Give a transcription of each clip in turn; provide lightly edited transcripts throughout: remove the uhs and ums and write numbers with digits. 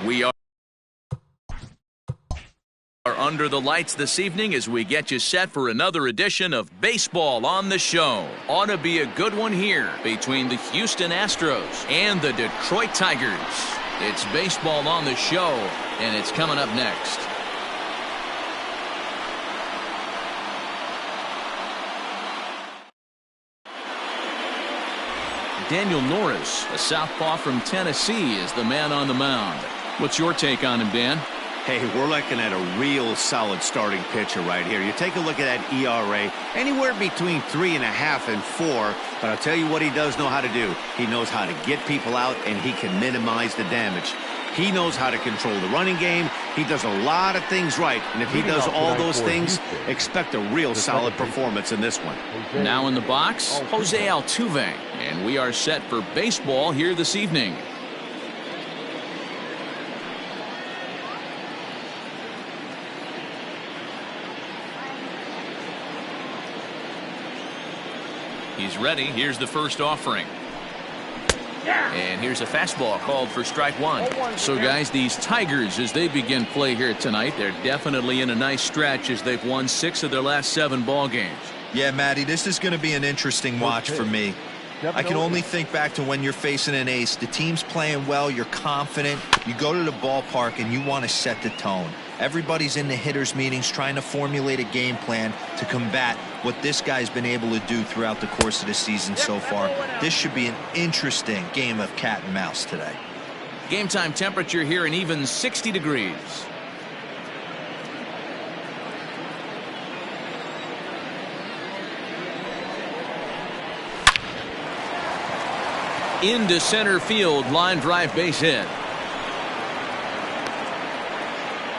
We are under the lights this evening as we get you set for another edition of Baseball on the Show. Ought to be a good one here between the Houston Astros and the Detroit Tigers. It's Baseball on the Show, and it's coming up next. Daniel Norris, a southpaw from Tennessee, is the man on the mound. What's your take on him, Dan? Hey, we're looking at a real solid starting pitcher right here. You take a look at that ERA, anywhere between 3.5 and 4. But I'll tell you what he does know how to do. He knows how to get people out, and he can minimize the damage. He knows how to control the running game. He does a lot of things right. And if he does all those things, expect a real solid performance in this one. Now in the box, Jose Altuve. And we are set for baseball here this evening. He's ready. Here's the first offering. And here's a fastball called for strike one. So, guys, these Tigers, as they begin play here tonight, they're definitely in a nice stretch as they've won 6 of their last 7 ball games. Yeah, Matty, this is going to be an interesting watch for me. I can only think back to when you're facing an ace. The team's playing well, you're confident, you go to the ballpark and you want to set the tone. Everybody's in the hitters meetings trying to formulate a game plan to combat what this guy's been able to do throughout the course of the season so far. This should be an interesting game of cat and mouse today. Game time temperature here an even 60 degrees. Into center field, line drive, base hit.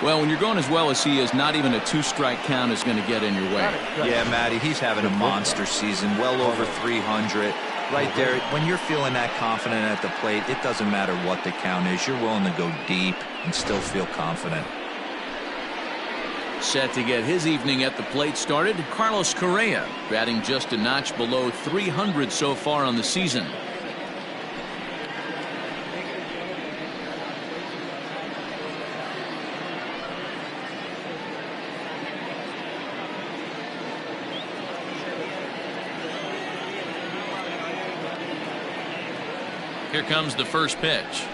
Well, when you're going as well as he is, not even a 2-strike count is going to get in your way. Yeah, Matty, he's having a monster season, well over 300. Right there, when you're feeling that confident at the plate, it doesn't matter what the count is. You're willing to go deep and still feel confident. Set to get his evening at the plate started, Carlos Correa, batting just a notch below 300 so far on the season. Here comes the first pitch.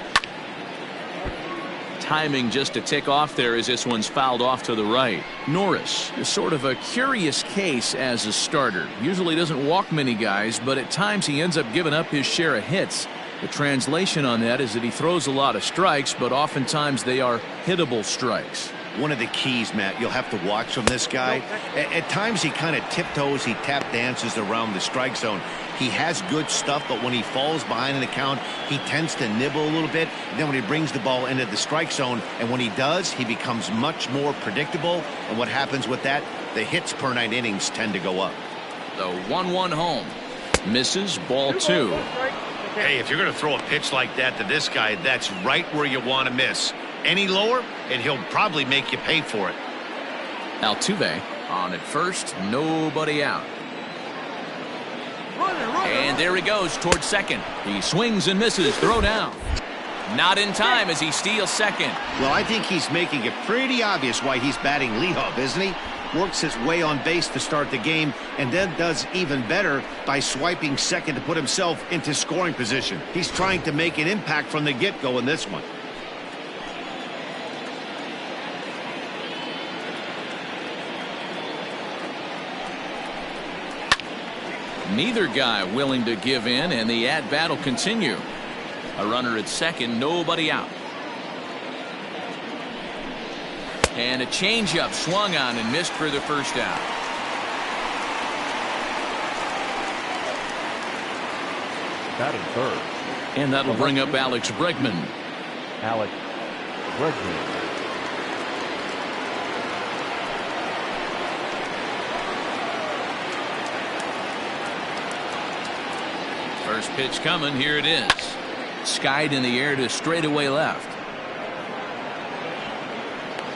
Timing just a tick off there as this one's fouled off to the right. Norris is sort of a curious case as a starter. Usually doesn't walk many guys, but at times he ends up giving up his share of hits. The translation on that is that he throws a lot of strikes, but oftentimes they are hittable strikes. One of the keys, Matt, you'll have to watch from this guy. At times he kind of tiptoes, he tap dances around the strike zone. He has good stuff, but when he falls behind in the count, he tends to nibble a little bit. And then when he brings the ball into the strike zone, and when he does, he becomes much more predictable. And what happens with that? The hits per 9 innings tend to go up. The 1-1 home. Misses, ball 2. Hey, if you're going to throw a pitch like that to this guy, that's right where you want to miss. Any lower, and he'll probably make you pay for it. Altuve on at first, nobody out. And there he goes towards second. He swings and misses, throw down. Not in time as he steals second. Well, I think he's making it pretty obvious why he's batting leadoff, isn't he? Works his way on base to start the game, and then does even better by swiping second to put himself into scoring position. He's trying to make an impact from the get-go in this one. Neither guy willing to give in, and the at-bat will continue. A runner at second, nobody out. And a changeup swung on and missed for the first out. Batting third. And that'll bring up Alex Bregman. Alex Bregman. First pitch coming. Here it is. Skied in the air to straightaway left.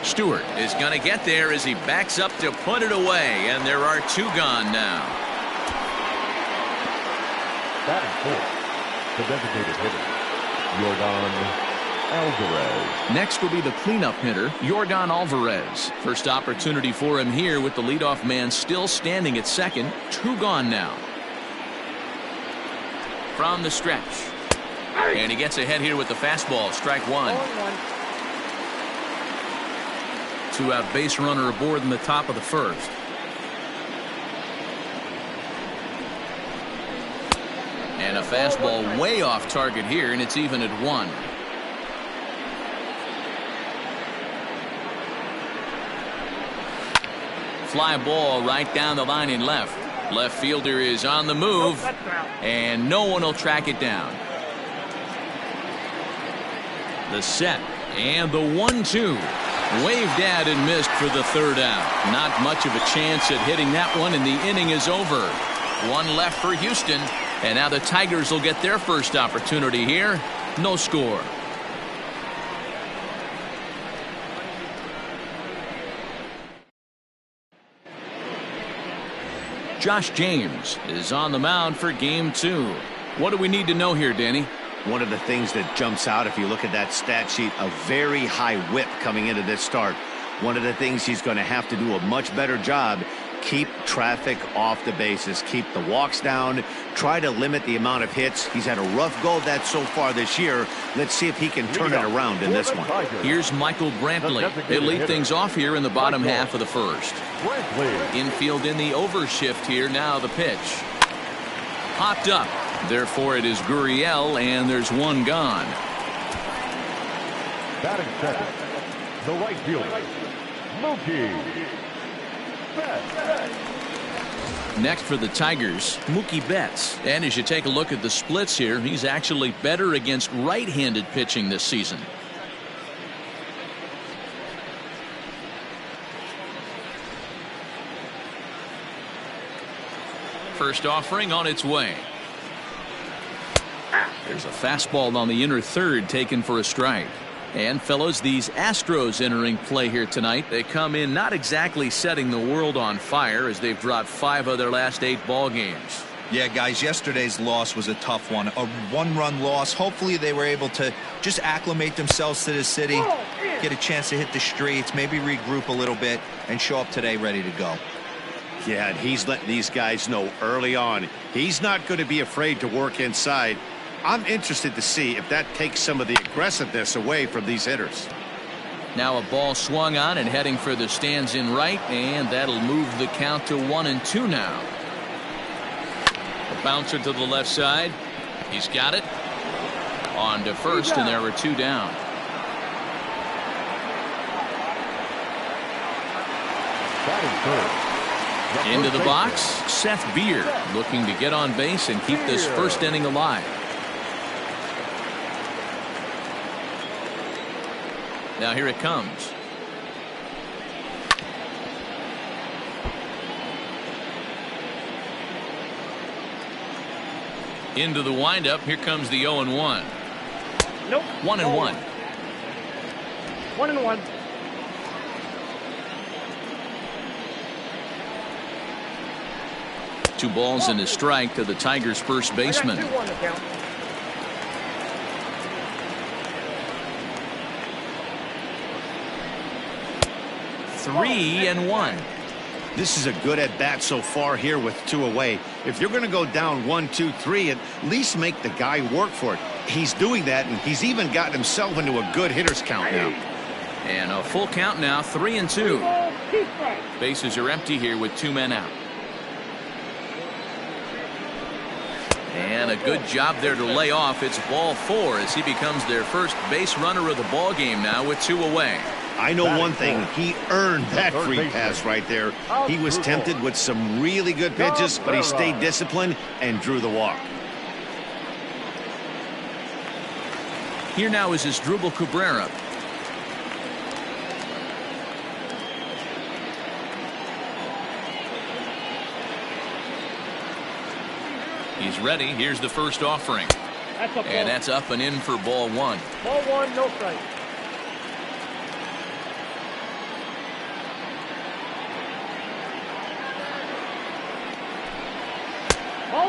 Stewart is going to get there as he backs up to put it away, and there are 2 gone now. Batting fourth, the designated hitter, Jordan Alvarez. Next will be the cleanup hitter, Yordan Alvarez. First opportunity for him here with the leadoff man still standing at second. 2 gone now. From the stretch. And he gets ahead here with the fastball. Strike 1. 2-out base runner aboard in the top of the first. And a fastball way off target here, and it's even at 1. Fly ball right down the line in left. Left fielder is on the move, and no one will track it down. The set and the 1-2. Waved at and missed for the 3rd out. Not much of a chance at hitting that one, and the inning is over. 1 left for Houston, and now the Tigers will get their first opportunity here. No score. Josh James is on the mound for game 2. What do we need to know here, Danny? One of the things that jumps out if you look at that stat sheet, a very high whip coming into this start. One of the things he's going to have to do a much better job, keep traffic off the bases, keep the walks down, try to limit the amount of hits. He's had a rough go of that so far this year. Let's see if he can turn it around in this one. Here's Michael Brantley. They lead things off here in the bottom half of the first. Infield in the overshift here. Now the pitch. Popped up. Therefore it is Gurriel, and there's 1 gone. Batting second, the right fielder, Mookie Betts. Next for the Tigers, Mookie Betts. And as you take a look at the splits here, he's actually better against right-handed pitching this season. First offering on its way. There's a fastball on the inner third taken for a strike. And fellows, these Astros entering play here tonight. They come in not exactly setting the world on fire as they've dropped 5 of their last 8 ball games. Yeah, guys, yesterday's loss was a tough one. A 1-run loss. Hopefully they were able to just acclimate themselves to the city, get a chance to hit the streets, maybe regroup a little bit, and show up today ready to go. Yeah, and he's letting these guys know early on he's not going to be afraid to work inside. I'm interested to see if that takes some of the aggressiveness away from these hitters. Now a ball swung on and heading for the stands in right, and that'll move the count to 1-2 now. A bouncer to the left side. He's got it. On to first, and there are 2 down. Into the box, Seth Beer looking to get on base and keep this first inning alive. Now here it comes. Into the windup. Here comes the 0-1. Nope. 1-1. 1-1. Two balls and a strike to the Tigers' first baseman. 3-1. This is a good at bat so far here with 2 away. If you're going to go down 1-2-3, at least make the guy work for it. He's doing that, and he's even gotten himself into a good hitter's count now. And a full count now, 3-2. Bases are empty here with 2 men out. And a good job there to lay off. It's ball 4 as he becomes their first base runner of the ball game now with 2 away. I know one thing. He earned that free pass right there. He was tempted with some really good pitches, but he stayed disciplined and drew the walk. Here now is Asdrubal Cabrera. He's ready. Here's the first offering. And that's up and in for ball 1. Ball 1, no strike.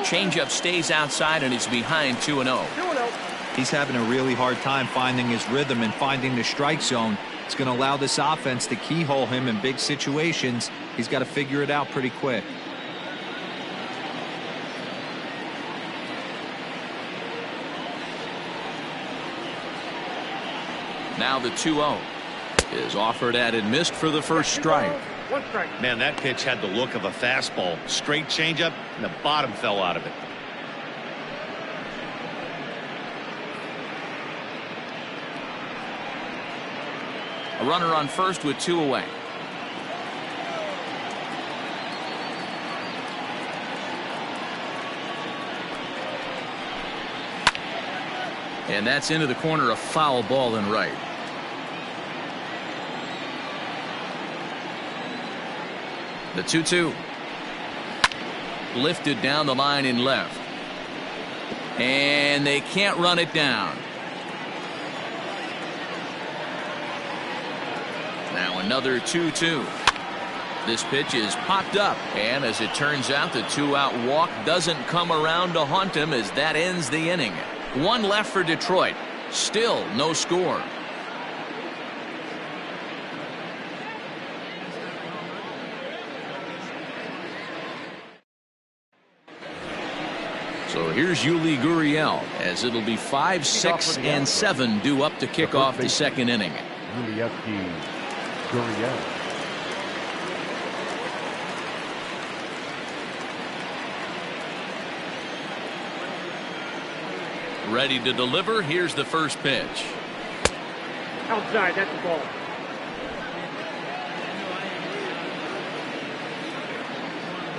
Changeup stays outside and it's behind 2-0. 2-0. He's having a really hard time finding his rhythm and finding the strike zone. It's going to allow this offense to keyhole him in big situations. He's got to figure it out pretty quick. Now the 2-0 is offered at and missed for the first strike. One strike. Man, that pitch had the look of a fastball. Straight changeup, and the bottom fell out of it. A runner on first with 2 away. And that's into the corner, a foul ball and right. The 2-2. Lifted down the line in left. And they can't run it down. Now another 2-2. This pitch is popped up, and as it turns out, the 2-out walk doesn't come around to haunt him as that ends the inning. 1 left for Detroit. Still no score. So here's Yuli Gurriel as it'll be 5, 6, and 7 due up to kick off the second inning. Gurriel. Ready to deliver. Here's the first pitch. Outside, that's the ball.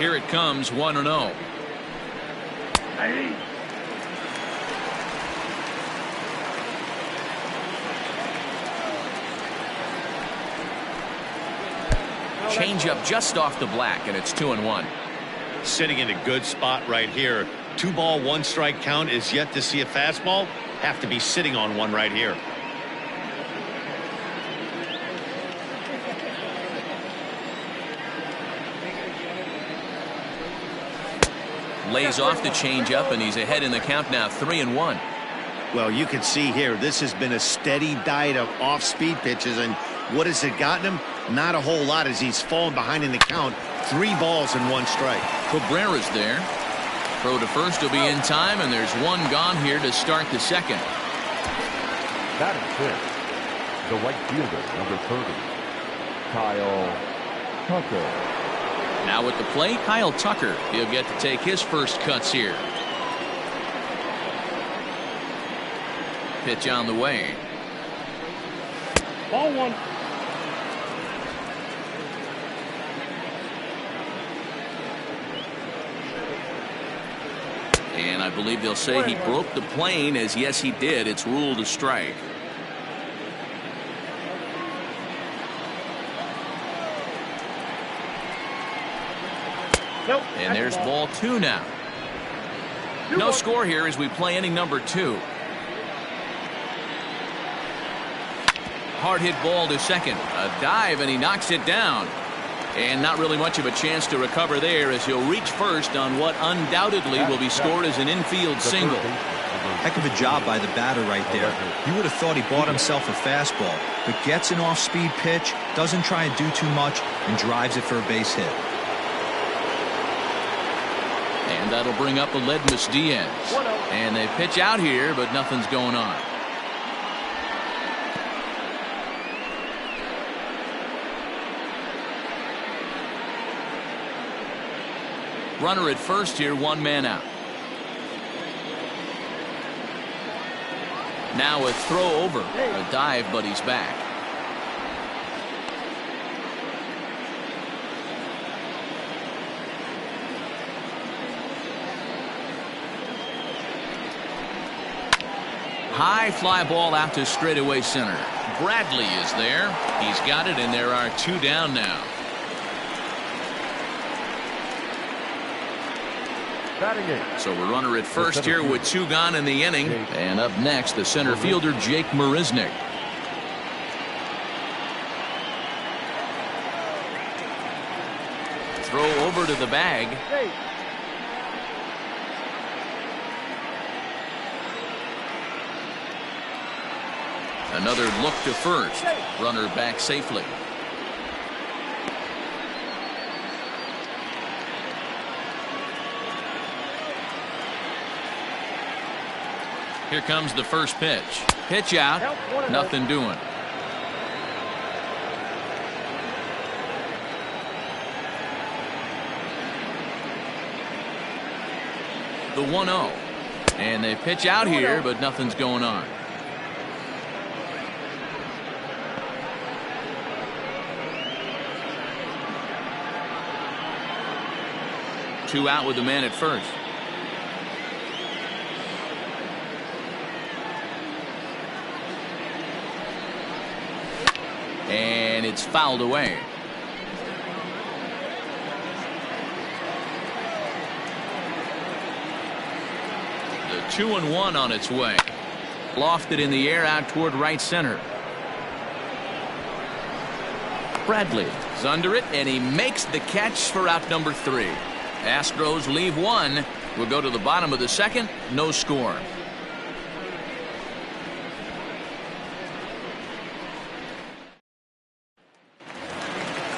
Here it comes, 1-0. Changeup just off the black, and it's 2-1. Sitting in a good spot right here. 2-ball, 1-strike count is yet to see a fastball. Have to be sitting on one right here. Lays off the changeup, and he's ahead in the count now, 3-1. Well, you can see here, this has been a steady diet of off-speed pitches, and what has it gotten him? Not a whole lot as he's fallen behind in the count. 3 balls and 1 strike. Cabrera's there. Throw to first will be in time, and there's 1 gone here to start the second. That is it. The right fielder, number 30, Kyle Tucker. Now at the plate, Kyle Tucker. He'll get to take his first cuts here. Pitch on the way. Ball 1. And I believe they'll say he broke the plane, as yes he did. It's ruled a strike. Nope. And there's ball 2 now. No score here as we play inning number 2. Hard hit ball to second. A dive, and he knocks it down. And not really much of a chance to recover there as he'll reach first on what undoubtedly will be scored as an infield single. Heck of a job by the batter right there. You would have thought he bought himself a fastball, but gets an off-speed pitch, doesn't try and do too much, and drives it for a base hit. And that'll bring up Aledmus Diaz. And they pitch out here, but nothing's going on. Runner at first here, 1 man out. Now a throw over. A dive, but he's back. High fly ball out to straightaway center. Bradley is there. He's got it, and there are 2 down now. So we're runner at first here with 2 gone in the inning. And up next, the center fielder, Jake Marisnick. Throw over to the bag. Another look to first. Runner back safely. Here comes the first pitch. Pitch out. Nothing doing. The 1-0. And they pitch out here, but nothing's going on. Two out with the man at first. And it's fouled away. The 2-1 on its way. Lofted in the air out toward right center. Bradley is under it, and he makes the catch for out number 3. Astros leave one. We'll go to the bottom of the second. No score.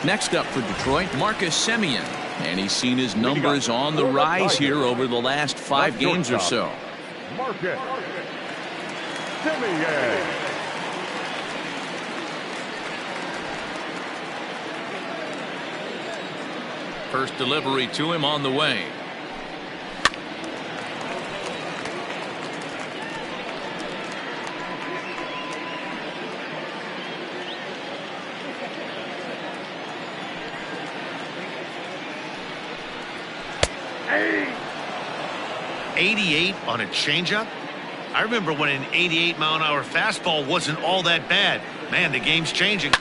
Next up for Detroit, Marcus Semien. And he's seen his numbers on the rise here over the last 5 games or so. Marcus Semien. First delivery to him on the way. Hey. 88 on a changeup? I remember when an 88-mile-an-hour fastball wasn't all that bad. Man, the game's changing.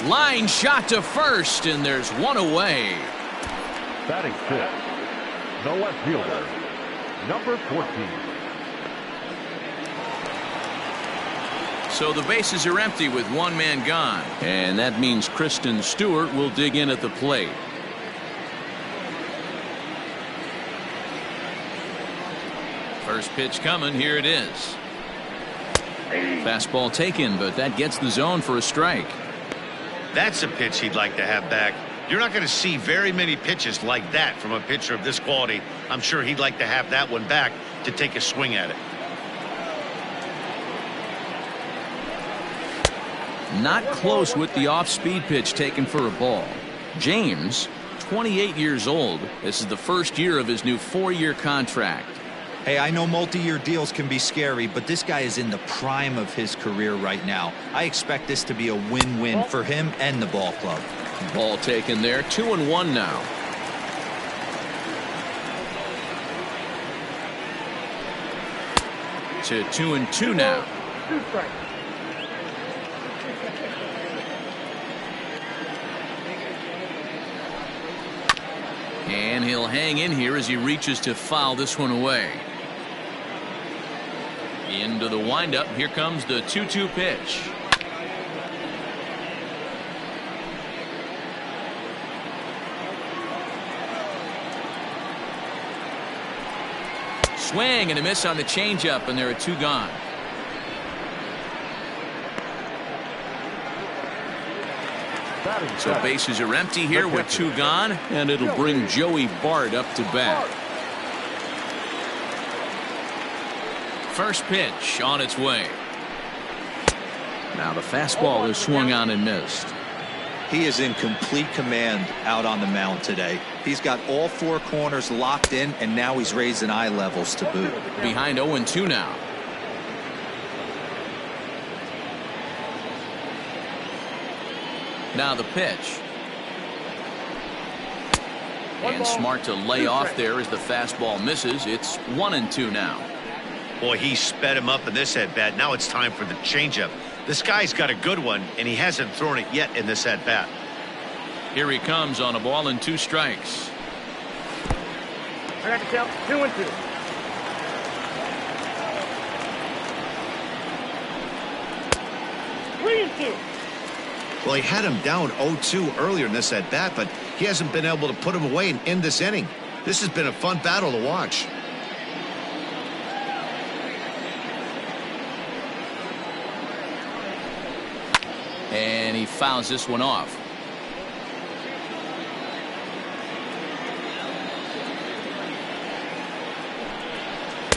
Line shot to first, and there's one away. Batting 5th, the left fielder, number 14. So the bases are empty with one man gone. And that means Kristen Stewart will dig in at the plate. First pitch coming. Here it is. Fastball taken, but that gets the zone for a strike. That's a pitch he'd like to have back. You're not going to see very many pitches like that from a pitcher of this quality. I'm sure he'd like to have that one back to take a swing at it. Not close with the off-speed pitch taken for a ball. James, 28 years old. This is the first year of his new 4-year contract. Hey, I know multi-year deals can be scary, but this guy is in the prime of his career right now. I expect this to be a win-win for him and the ball club. Ball taken there. 2-1 now. To 2-2 now. And he'll hang in here as he reaches to foul this one away. Into the windup. Here comes the 2-2 pitch. Swing and a miss on the changeup, and there are 2 gone. So bases are empty here with 2 gone, and it'll bring Joey Bart up to bat. First pitch on its way. Now the fastball is swung on and missed. He is in complete command out on the mound today. He's got all 4 corners locked in, and now he's raising eye levels to boot. Behind 0-2 now. Now the pitch. And smart to lay off there as the fastball misses. It's 1-2 now. Boy, he sped him up in this at-bat. Now it's time for the changeup. This guy's got a good one, and he hasn't thrown it yet in this at-bat. Here he comes on a ball and 2 strikes. I got to count 2-2. Well, he had him down 0-2 earlier in this at-bat, but he hasn't been able to put him away and end this inning. This has been a fun battle to watch. And he fouls this one off.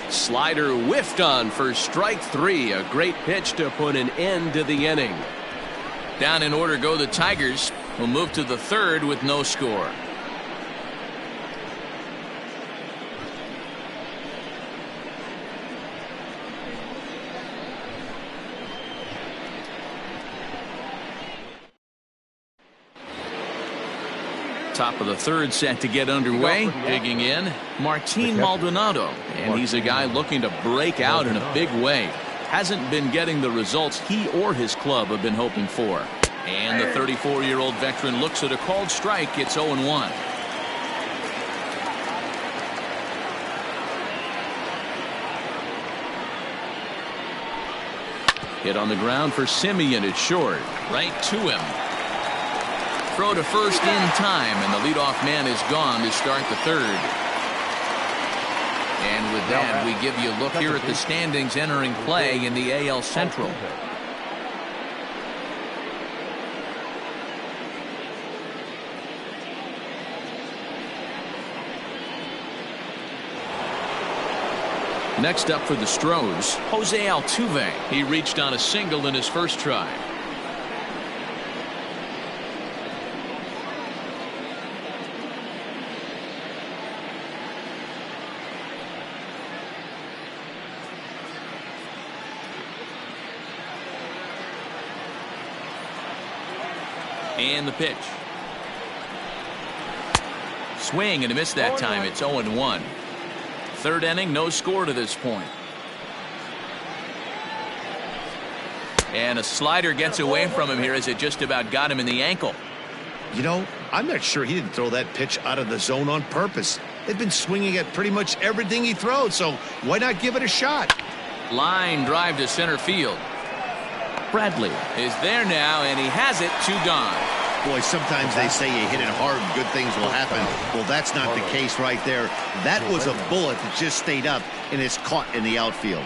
Slider whiffed on for strike 3. A great pitch to put an end to the inning. Down in order go the Tigers, who move to the 3rd with no score. Top of the 3rd set to get underway. Digging in, Martin Maldonado, and he's a guy looking to break out in a big way. Hasn't been getting the results he or his club have been hoping for. And the 34-year-old veteran looks at a called strike. It's 0-1. Hit on the ground for Simeon. It's short. Right to him. Throw to first in time, and the leadoff man is gone to start the 3rd. And with that, we give you a look here at the standings entering play in the AL Central. Next up for the Astros, Jose Altuve. He reached on a single in his first try. And the pitch. Swing and a miss that time. It's 0-1. 3rd inning, no score to this point. And a slider gets away from him here as it just about got him in the ankle. You know, I'm not sure he didn't throw that pitch out of the zone on purpose. They've been swinging at pretty much everything he throws, so why not give it a shot? Line drive to center field. Bradley is there now, and he has it to gone. Boy, sometimes they say you hit it hard and good things will happen. Well, that's not the case right there. That was a bullet that just stayed up and is caught in the outfield.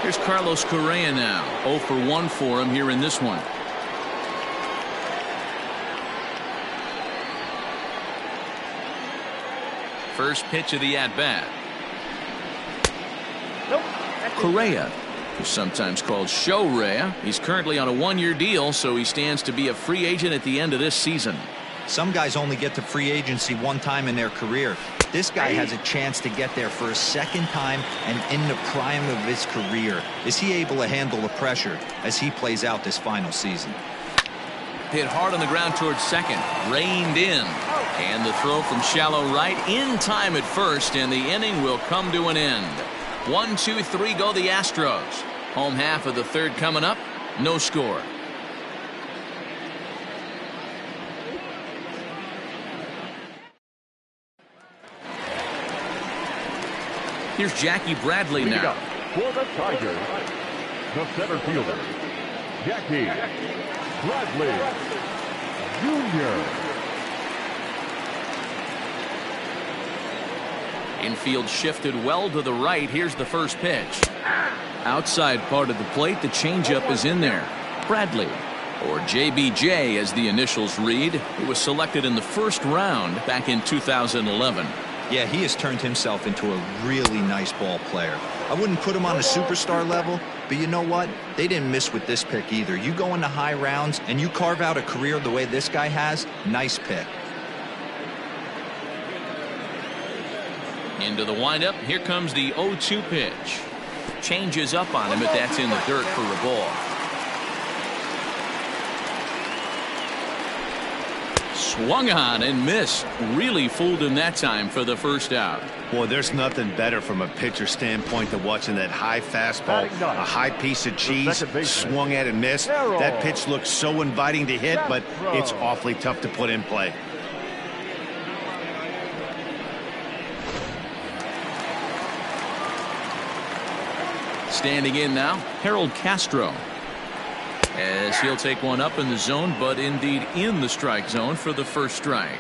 Here's Carlos Correa now. 0 for 1 for him here in this one. First pitch of the at-bat. Correa, who's sometimes called Show Rea. He's currently on a 1-year deal, so he stands to be a free agent at the end of this season. Some guys only get to free agency one time in their career. This guy has a chance to get there for a second time and in the prime of his career. Is he able to handle the pressure as he plays out this final season? Hit hard on the ground towards second. Reined in. And the throw from shallow right in time at first, and the inning will come to an end. 1, 2, 3 go the Astros. Home half of the 3rd coming up. No score. Here's Jackie Bradley now. For the Tigers, the center fielder, Jackie Bradley Jr. Infield shifted well to the right. Here's the first pitch. Outside part of the plate. The changeup is in there. Bradley, or JBJ as the initials read. He was selected in the 1st round back in 2011. Yeah, he has turned himself into a really nice ball player. I wouldn't put him on a superstar level, but you know what? They didn't miss with this pick either. You go into high rounds and you carve out a career the way this guy has, nice pick. Into the windup. Here comes the 0-2 pitch. Changes up on him, but that's in the dirt for a ball. Swung on and missed. Really fooled him that time for the first out. Boy, there's nothing better from a pitcher standpoint than watching that high fastball, a high piece of cheese, swung at and missed. That pitch looks so inviting to hit, but it's awfully tough to put in play. Standing in now, Harold Castro, as he'll take one up in the zone, but indeed in the strike zone for the first strike.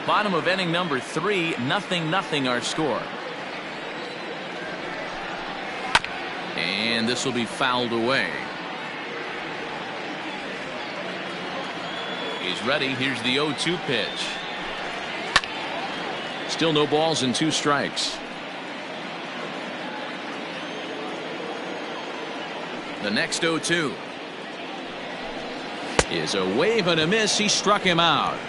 Bottom of inning number 3, 0-0 our score. And this will be fouled away. He's ready. Here's the 0-2 pitch. Still no balls and 2 strikes. The next 0-2 is a wave and a miss. He struck him out.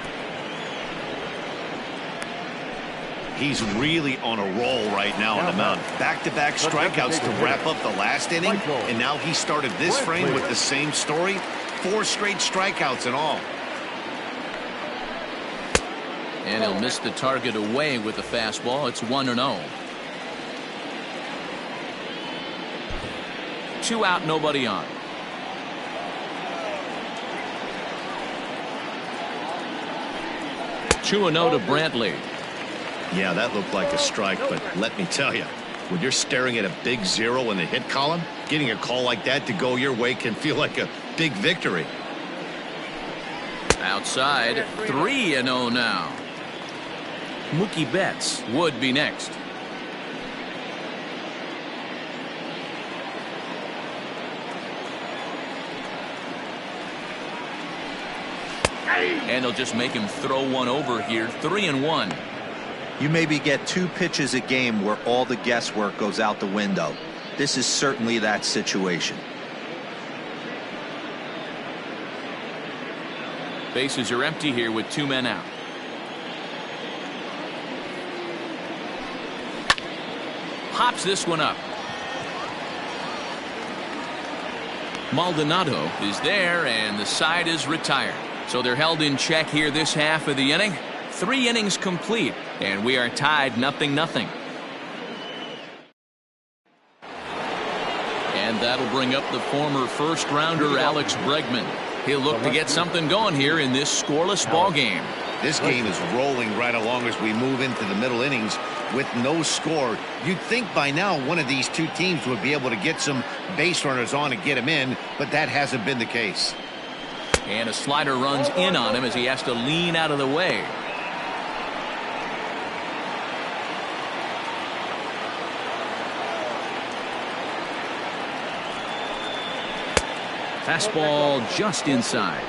He's really on a roll right now on the mound. Back-to-back strikeouts to wrap up the last inning, and now he started this frame with the same story. 4 straight strikeouts in all. And he'll miss the target away with the fastball. It's 1-0. 2 out, nobody on. Two 2-0 to Brantley. Yeah, that looked like a strike, but let me tell you, when you're staring at a big 0 in the hit column, getting a call like that to go your way can feel like a big victory. Outside, 3-0 now. Mookie Betts would be next. And he'll just make him throw one over here. 3-1. You maybe get 2 pitches a game where all the guesswork goes out the window. This is certainly that situation. Bases are empty here with 2 men out. Pops this one up. Maldonado is there, and the side is retired. So they're held in check here this half of the inning. 3 innings complete, and we are tied 0-0. And that'll bring up the former first-rounder Alex Bregman. He'll look to get something going here in this scoreless ball game. This game is rolling right along as we move into the middle innings with no score. You'd think by now one of these 2 teams would be able to get some base runners on and get him in, but that hasn't been the case. And a slider runs in on him as he has to lean out of the way. Fastball just inside.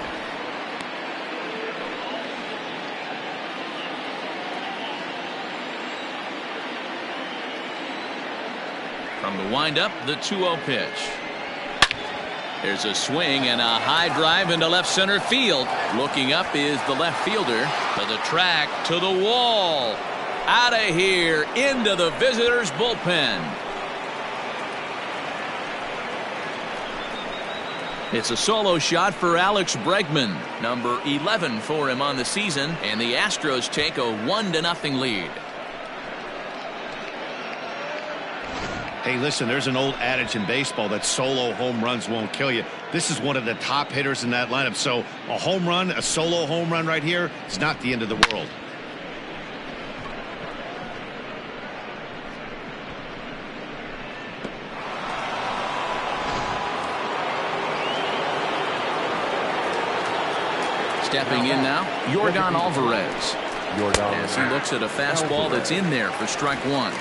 From the windup, the 2-0 pitch. There's a swing and a high drive into left center field. Looking up is the left fielder. To the track, to the wall. Out of here, into the visitors' bullpen. It's a solo shot for Alex Bregman, number 11 for him on the season, and the Astros take a 1-0 lead. Hey, listen, there's an old adage in baseball that solo home runs won't kill you. This is one of the top hitters in that lineup, so a home run, a solo home run right here is not the end of the world. Stepping in now, Yordan Alvarez. As he looks at a fastball that's in there for strike 1.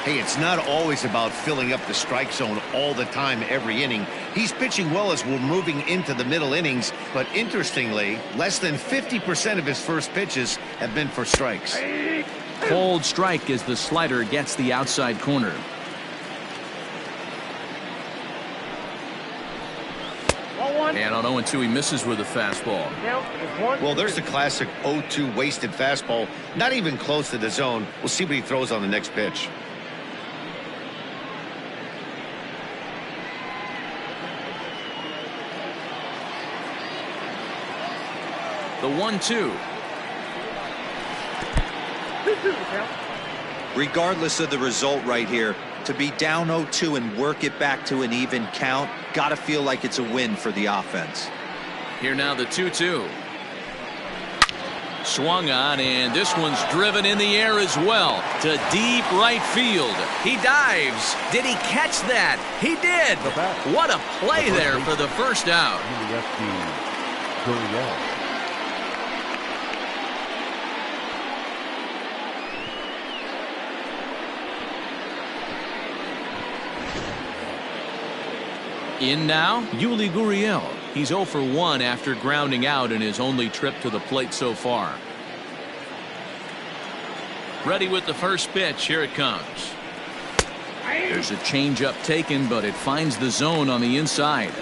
Hey, it's not always about filling up the strike zone all the time every inning. He's pitching well as we're moving into the middle innings, but interestingly, less than 50% of his first pitches have been for strikes. Cold strike as the slider gets the outside corner. And on 0-2, he misses with a fastball. Well, there's the classic 0-2 wasted fastball. Not even close to the zone. We'll see what he throws on the next pitch. The 1-2. Regardless of the result right here, to be down 0-2 and work it back to an even count, gotta feel like it's a win for the offense. Here now the 2-2. Swung on, and this one's driven in the air as well to deep right field. He dives. Did he catch that? He did. What a play there for the first out. In now, Yuli Gurriel. He's 0 for 1 after grounding out in his only trip to the plate so far. Ready with the first pitch. Here it comes. There's a changeup taken, but it finds the zone on the inside.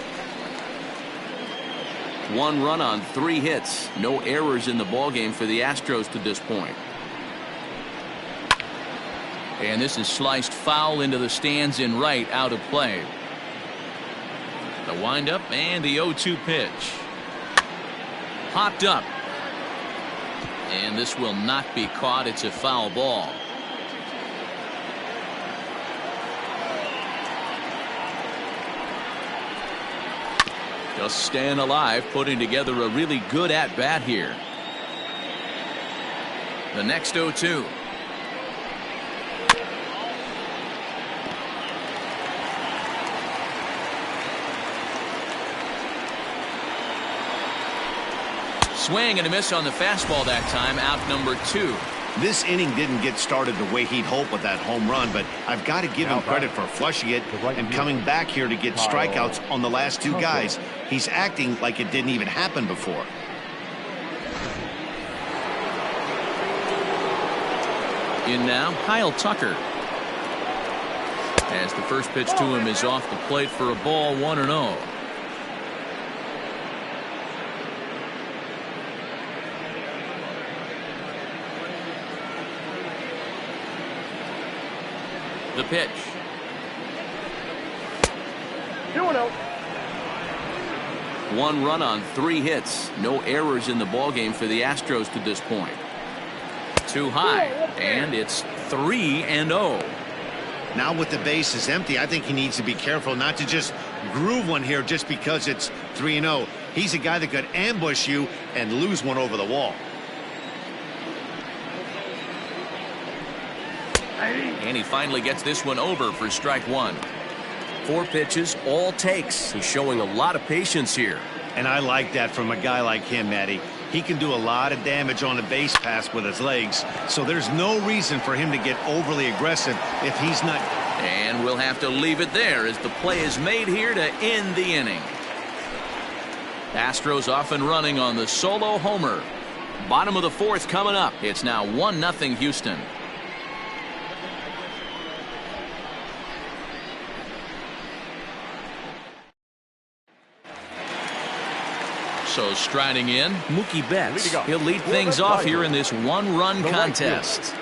1 run on 3 hits. No errors in the ballgame for the Astros to this point. And this is sliced foul into the stands in right, out of play. The windup and the 0-2 pitch. Popped up. And this will not be caught. It's a foul ball. Just staying alive, putting together a really good at-bat here. The next 0-2. Swing and a miss on the fastball that time. Out number 2. This inning didn't get started the way he'd hoped with that home run, but I've got to give him credit for flushing it and coming back here to get strikeouts on the last 2 guys. He's acting like it didn't even happen before. In now, Kyle Tucker. As the first pitch to him is off the plate for a ball, 1-0. The pitch. 2-0. 1 run on 3 hits. No errors in the ballgame for the Astros to this point. Too high, and it's 3-0. Now with the bases empty, I think he needs to be careful not to just groove one here just because it's 3-0. He's a guy that could ambush you and lose one over the wall. And he finally gets this one over for strike 1. 4 pitches, all takes. He's showing a lot of patience here. And I like that from a guy like him, Matty. He can do a lot of damage on a base pass with his legs, so there's no reason for him to get overly aggressive if he's not. And we'll have to leave it there as the play is made here to end the inning. Astros off and running on the solo homer. Bottom of the 4th coming up. It's now 1-0 Houston. So striding in, Mookie Betts. He'll lead things off here in this 1-run contest.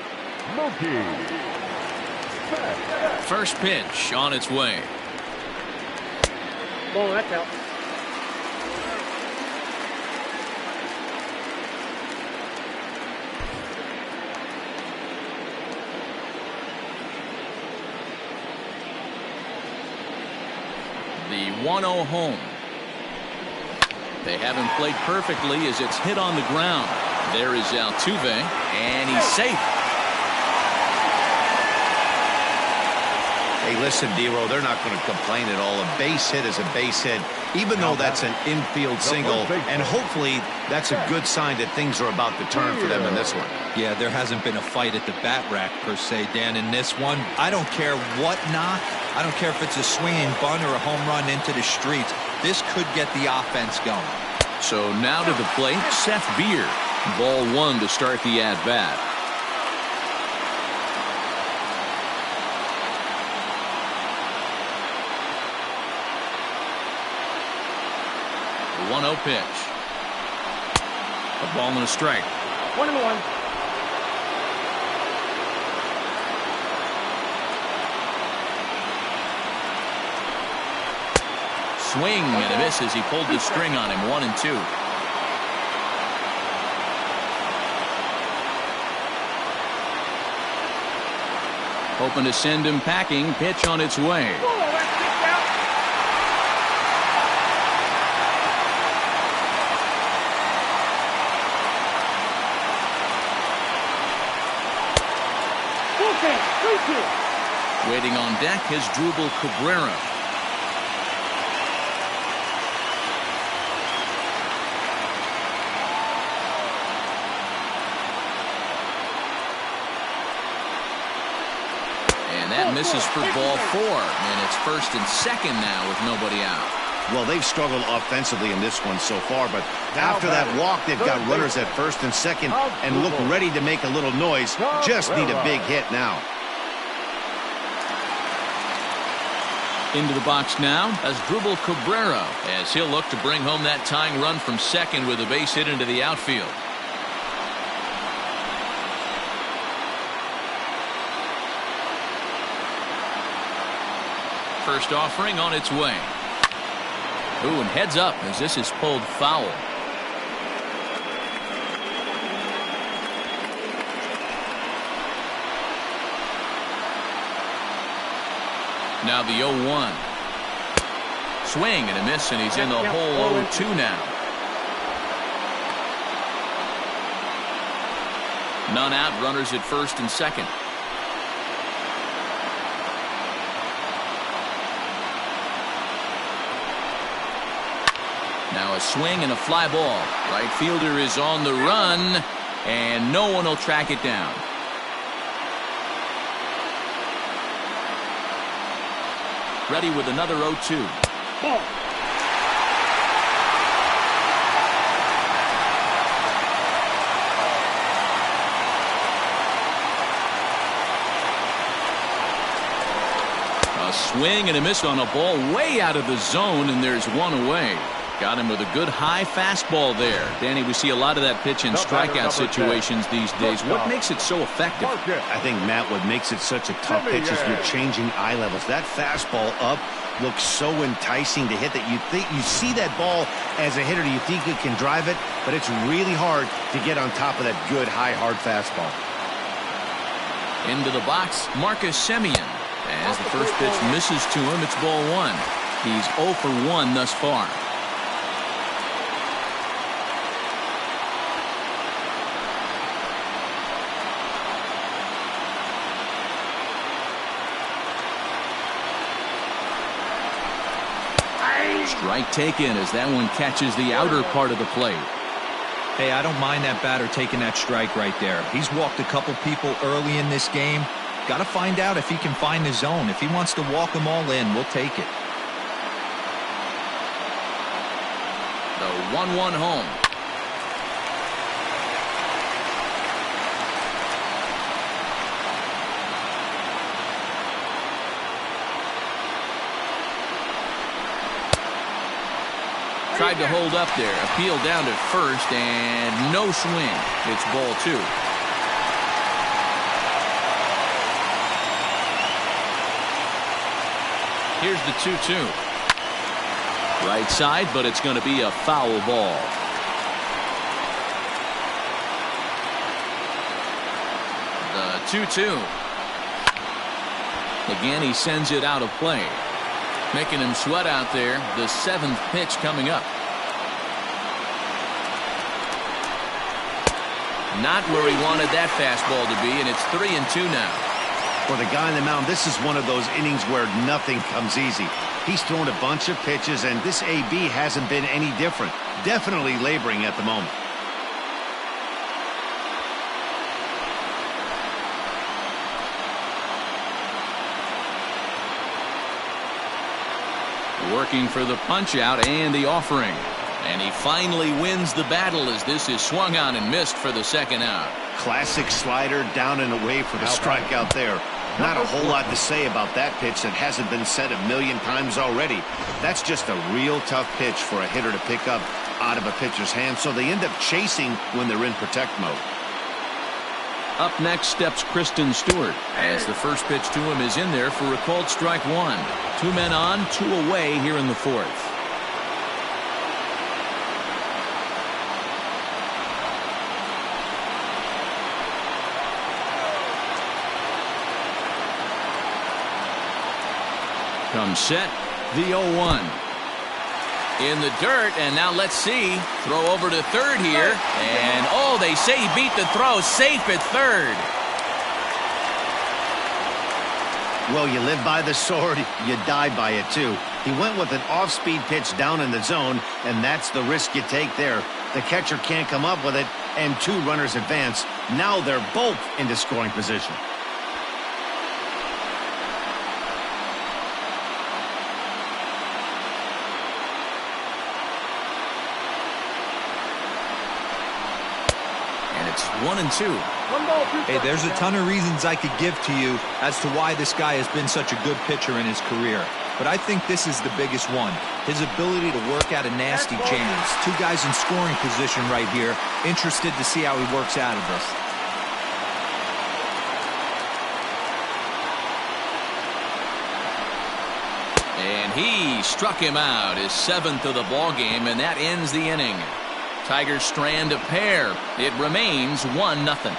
First pitch on its way. Ball, that's out. The 1-0 home. They haven't played perfectly as it's hit on the ground. There is Altuve, and he's safe. Hey, listen, Dero, they're not going to complain at all. A base hit is a base hit, even though that's an infield single. And hopefully that's a good sign that things are about to turn for them in this one. Yeah, there hasn't been a fight at the bat rack, per se, Dan, in this one. I don't care what knock. I don't care if it's a swinging bunt or a home run into the streets. This could get the offense going. So now to the plate, Seth Beer. Ball 1 to start the at-bat. The 1-0 pitch. A ball and a strike. 1-1. Swing and a miss as he pulled the string on him. 1-2. Hoping to send him packing. Pitch on its way. Waiting on deck is Drupal Cabrera. misses for ball 4, and it's 1st and 2nd now with nobody out. Well, they've struggled offensively in this one so far, but after that walk, they've got runners at 1st and 2nd and look ready to make a little noise. Just need a big hit now. Into the box now as Dribble Cabrera, as he'll look to bring home that tying run from second with a base hit into the outfield. First offering on its way. Ooh, and heads up as this is pulled foul. Now the 0-1. Swing and a miss, and he's in the hole 0-2 now. None out, runners at 1st and 2nd. Now a swing and a fly ball. Right fielder is on the run, and no one will track it down. Ready with another 0-2. Ball. A swing and a miss on a ball way out of the zone, and there's one away. Got him with a good high fastball there. Danny, we see a lot of that pitch in strikeout situations these days. What makes it so effective? I think, Matt, what makes it such a tough pitch is you're changing eye levels. That fastball up looks so enticing to hit that you see that ball as a hitter, you think you can drive it, but it's really hard to get on top of that good high hard fastball. Into the box, Marcus Semien. As the first pitch misses to him, it's ball 1. He's 0 for 1 thus far. Strike taken as that one catches the outer part of the plate. Hey, I don't mind that batter taking that strike right there. He's walked a couple people early in this game. Got to find out if he can find the zone. If he wants to walk them all in, we'll take it. The 1-1 home. Tried to hold up there. Appeal down to first, and no swing. It's ball 2. Here's the 2-2. Right side, but it's going to be a foul ball. The 2-2. Again, he sends it out of play. Making him sweat out there. The 7th pitch coming up. Not where he wanted that fastball to be, and it's 3-2 now. For the guy on the mound, this is one of those innings where nothing comes easy. He's thrown a bunch of pitches, and this AB hasn't been any different. Definitely laboring at the moment. Working for the punch out and the offering. And he finally wins the battle as this is swung on and missed for the 2nd out. Classic slider down and away for the strikeout there. Not a whole lot to say about that pitch that hasn't been said a million times already. That's just a real tough pitch for a hitter to pick up out of a pitcher's hand, so they end up chasing when they're in protect mode. Up next steps Kristen Stewart as the first pitch to him is in there for a called strike 1. 2 men on, 2 away here in the 4th. Comes set, the 0-1. In the dirt, and now let's see. Throw over to third here, and oh, they say he beat the throw. Safe at third. Well, you live by the sword, you die by it too. He went with an off-speed pitch down in the zone, and that's the risk you take there. The catcher can't come up with it, and 2 runners advance. Now they're both into scoring position. It's 1-2. Hey, there's a ton of reasons I could give to you as to why this guy has been such a good pitcher in his career. But I think this is the biggest one. His ability to work out of nasty jams. Two guys in scoring position right here. Interested to see how he works out of this. And he struck him out, his 7th of the ball game, and that ends the inning. Tigers strand a pair. It remains 1-0.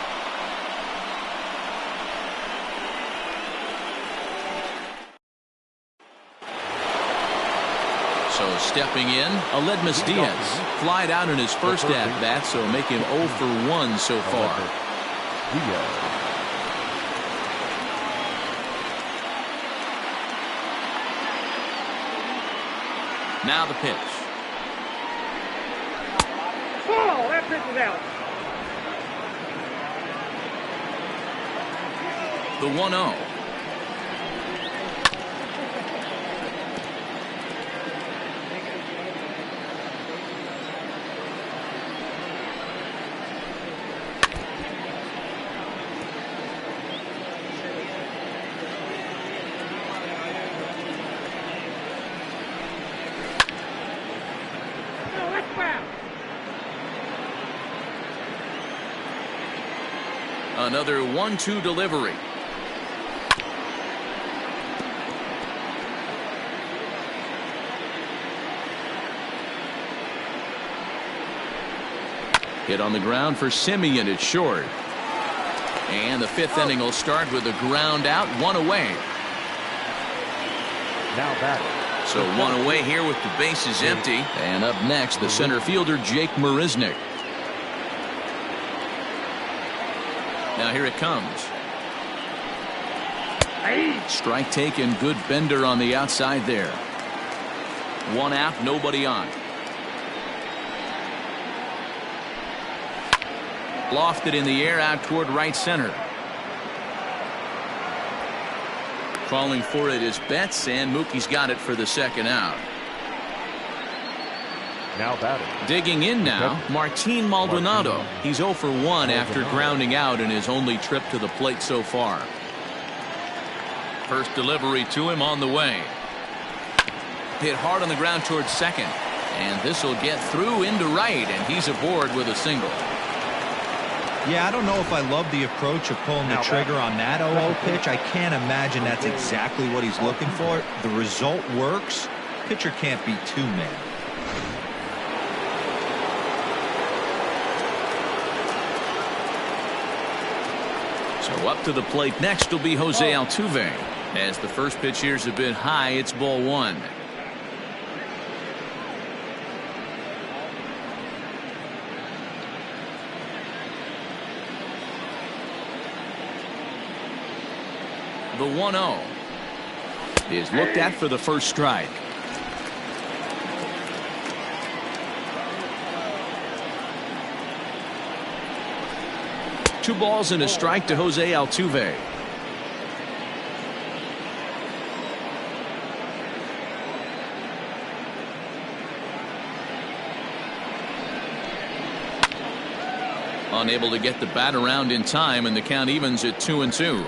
So stepping in, Aledmus Diaz flied out in his first at-bat, so make him 0 for 1 so far. Now the pitch. Oh, that pitch is out. The 1-0. Another 1-2 delivery. Hit on the ground for Simeon at short. And the 5th inning will start with a ground out, 1 away. Now batting. So 1 away here with the bases empty. And up next, the center fielder, Jake Marisnick. Now here it comes. Strike taken, good bender on the outside there. 1 out, nobody on. Lofted in the air out toward right center. Calling for it is Betts, and Mookie's got it for the 2nd out. Now batting. Digging in now, Martin Maldonado. He's 0 for 1 after grounding out in his only trip to the plate so far. First delivery to him on the way. Hit hard on the ground towards second. And this will get through into right, and he's aboard with a single. Yeah, I don't know if I love the approach of pulling the trigger on that 0-0 pitch. I can't imagine that's exactly what he's looking for. The result works. Pitcher can't be too mad. So up to the plate next will be Jose Altuve. As the first pitch here is a bit high, it's ball 1. The 1-0 is looked at for the first strike. Two balls and a strike to Jose Altuve. Unable to get the bat around in time, and the count evens at 2-2.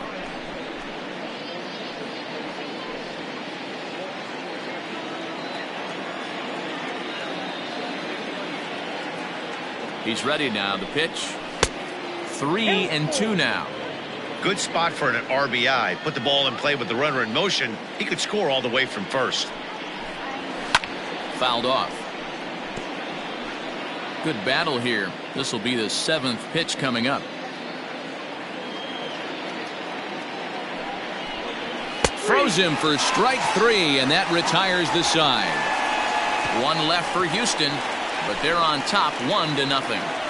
He's ready now. The pitch. 3-2 now. Good spot for an RBI. Put the ball in play with the runner in motion. He could score all the way from first. Fouled off. Good battle here. This will be the 7th pitch coming up. Throws him for strike 3, and that retires the side. 1 left for Houston, but they're on top 1-0.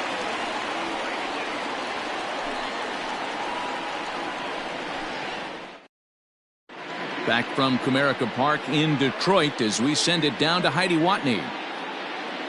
Back from Comerica Park in Detroit as we send it down to Heidi Watney.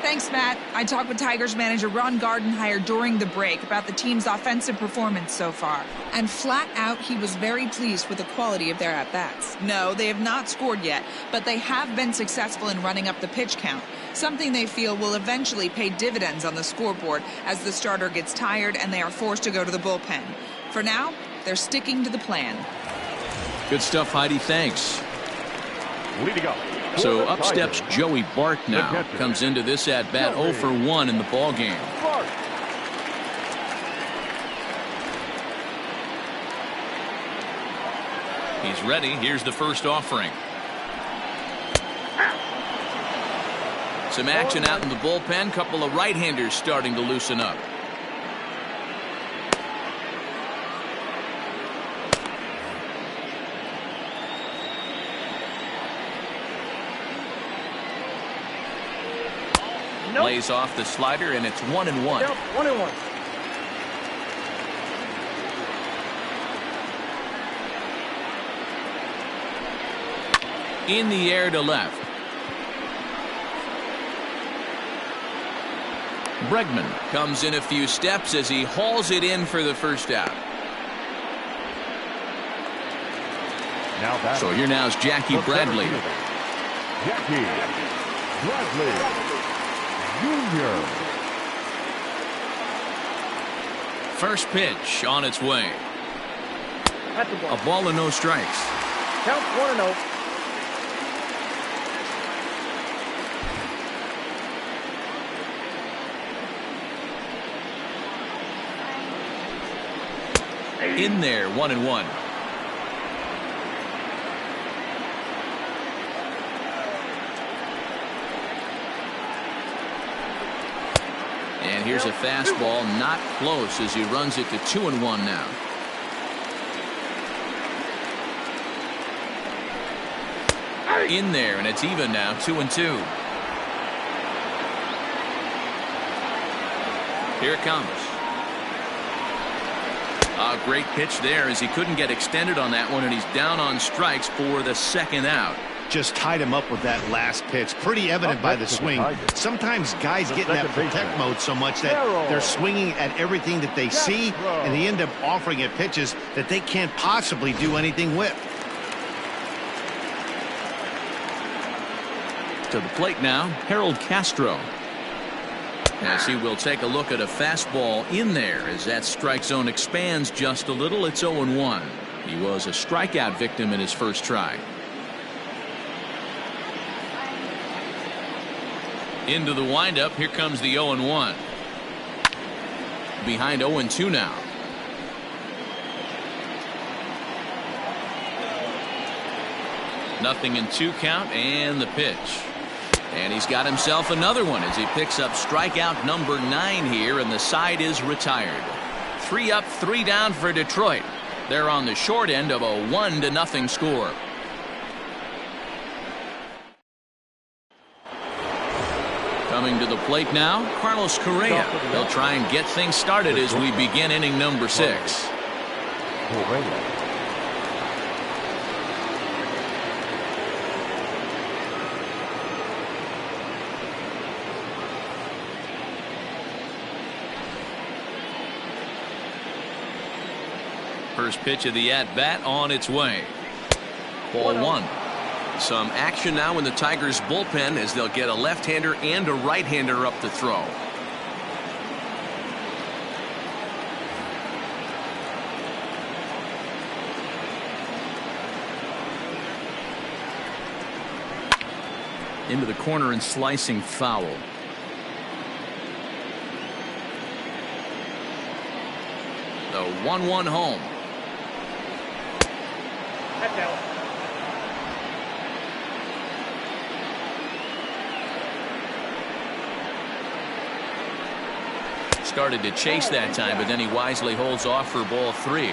Thanks, Matt. I talked with Tigers manager Ron Gardenhire during the break about the team's offensive performance so far. And flat out, he was very pleased with the quality of their at-bats. No, they have not scored yet, but they have been successful in running up the pitch count, something they feel will eventually pay dividends on the scoreboard as the starter gets tired and they are forced to go to the bullpen. For now, they're sticking to the plan. Good stuff, Heidi. Thanks. Leading up. So up steps Joey Bart now. Comes into this at-bat 0 for 1 in the ball game. He's ready. Here's the first offering. Some action out in the bullpen. Couple of right-handers starting to loosen up. Lays off the slider, and it's 1-1. 1-1. In the air to left. Bregman comes in a few steps as he hauls it in for the first out. So here now is Jackie Bradley. Jackie Bradley Jr. First pitch on its way. That's the ball. A ball and no strikes. Count 1-0. In there, 1-1. And here's a fastball, not close, as he runs it to 2-1 now. In there, and it's even now, 2-2. Here it comes. A great pitch there as he couldn't get extended on that one, and he's down on strikes for the second out. Just tied him up with that last pitch. Pretty evident by the swing. Sometimes guys get in that protect mode so much that they're swinging at everything that they see, and they end up offering at pitches that they can't possibly do anything with. To the plate now, Harold Castro. As he will take a look at a fastball in there as that strike zone expands just a little. It's 0-1. He was a strikeout victim in his first try. Into the windup. Here comes the 0-1. Behind 0-2 now. Nothing in 2 count, and the pitch. And he's got himself another one as he picks up strikeout number 9 here, and the side is retired. 3 up, 3 down for Detroit. They're on the short end of a 1-0 score. Coming to the plate now, Carlos Correa. They'll try and get things started as we begin inning number 6. First pitch of the at-bat on its way. Ball 1. Some action now in the Tigers bullpen as they'll get a left-hander and a right-hander up to throw. Into the corner and slicing foul. The 1-1 home. That's out. Started to chase that time, but then he wisely holds off for ball 3.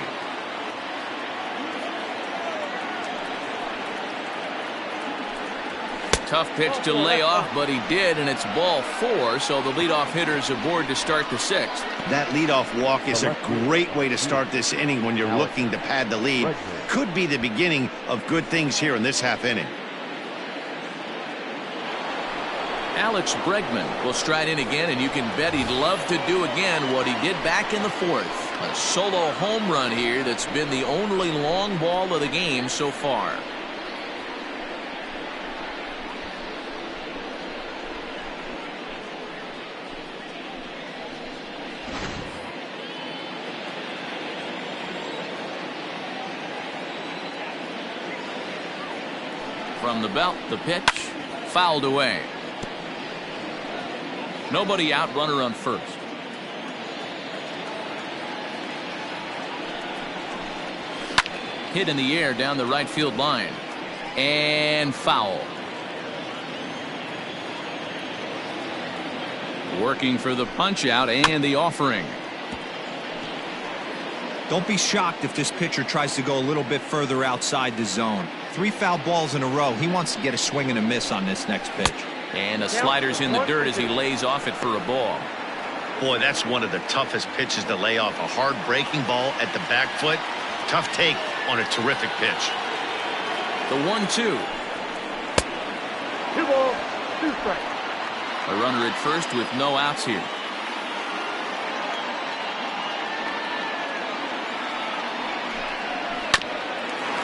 Tough pitch to lay off, but he did, and it's ball 4, so the leadoff hitter's aboard to start the 6th. That leadoff walk is a great way to start this inning when you're looking to pad the lead. Could be the beginning of good things here in this half inning. Alex Bregman will stride in again, and you can bet he'd love to do again what he did back in the fourth. A solo home run here that's been the only long ball of the game so far. From the belt, the pitch, fouled away. Nobody out, runner on first. Hit in the air down the right field line. And foul. Working for the punch out and the offering. Don't be shocked if this pitcher tries to go a little bit further outside the zone. 3 foul balls in a row. He wants to get a swing and a miss on this next pitch. And the slider's in the dirt as he lays off it for a ball. Boy, that's one of the toughest pitches to lay off. A hard breaking ball at the back foot. Tough take on a terrific pitch. The 1-2. 2 balls, 2 strikes. A runner at first with no outs here.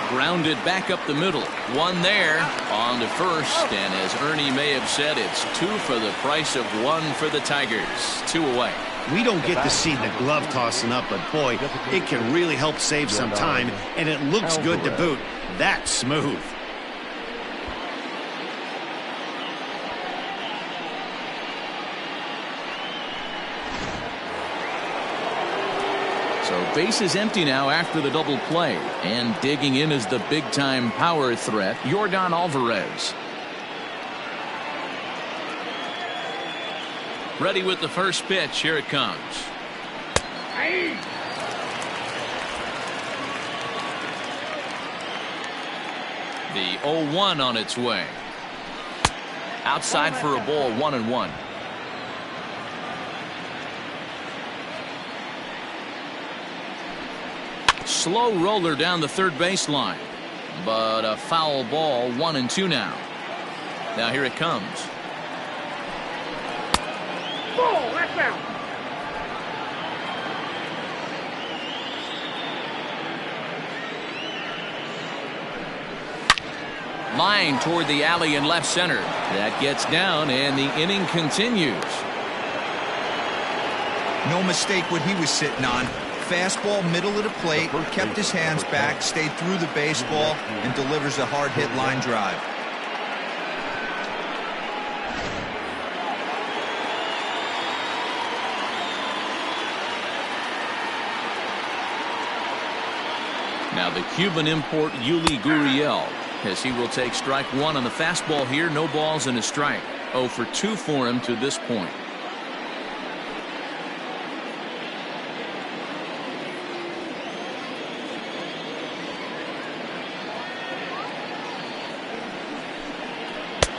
Grounded back up the middle. One there on to first, and as Ernie may have said, it's 2 for the price of 1 for the Tigers. 2 away. We don't get to see the glove tossing up, but boy, it can really help save some time, and it looks good to boot. That's smooth. So base is empty now after the double play, and digging in is the big-time power threat, Yordan Alvarez. Ready with the first pitch. Here it comes. The 0-1 on its way. Outside for a ball, 1-1. Slow roller down the third baseline, but a foul ball. 1-2 now. Now here it comes. Ball, that's out. Line toward the alley in left center. That gets down, and the inning continues. No mistake what he was sitting on. Fastball middle of the plate, kept his hands back, stayed through the baseball, and delivers a hard hit line drive. Now the Cuban import Yuli Gurriel, as he will take strike 1 on the fastball here. No balls and a strike. 0 for 2 for him to this point.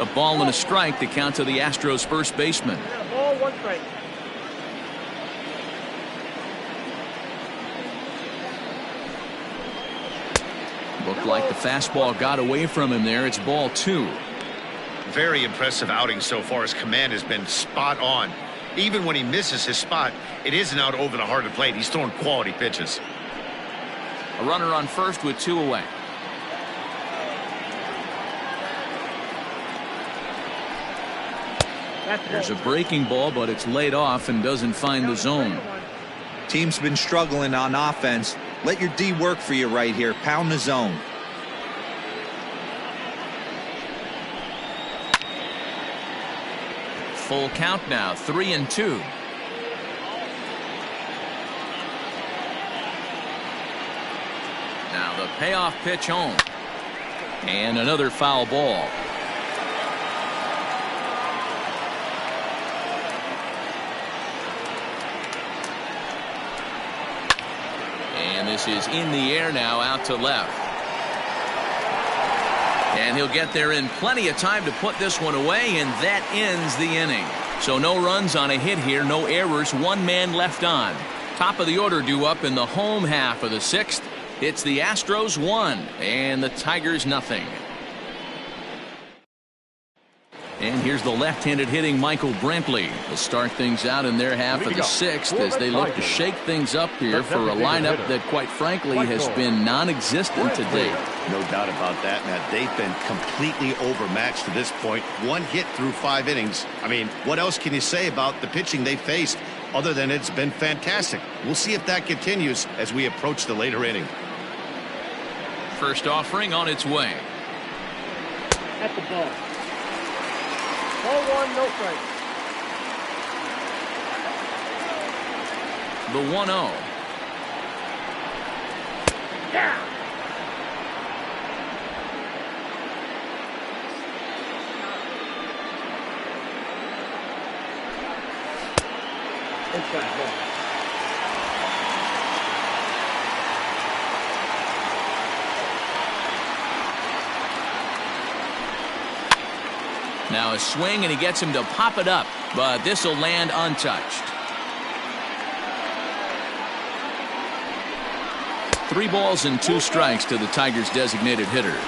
A ball and a strike to count to the Astros first baseman. Ball, 1 strike. Looked like the fastball got away from him there. It's ball 2. Very impressive outing so far. His command has been spot on. Even when he misses his spot, it isn't out over the heart of the plate. He's throwing quality pitches. A runner on first with 2 away. There's a breaking ball, but it's laid off and doesn't find the zone. Team's been struggling on offense. Let your D work for you right here. Pound the zone. Full count now, 3-2. Now the payoff pitch home. And another foul ball. And this is in the air now, out to left. And he'll get there in plenty of time to put this one away, and that ends the inning. So no runs on a hit here, no errors, 1 man left on. Top of the order due up in the home half of the 6th. It's the Astros 1 and the Tigers nothing. And here's the left-handed hitting Michael Brantley. They'll start things out in their half of the sixth as they look to shake things up here for a lineup that, quite frankly, has been non-existent to date. No doubt about that, Matt. They've been completely overmatched to this point. One hit through 5 innings. I mean, what else can you say about the pitching they faced other than it's been fantastic? We'll see if that continues as we approach the later inning. First offering on its way. At the ball. Ball 1, no strike. The 1-0. Yeah. Inside ball. Now a swing, and he gets him to pop it up, but this will land untouched. 3 balls and 2 strikes to the Tigers' designated hitter.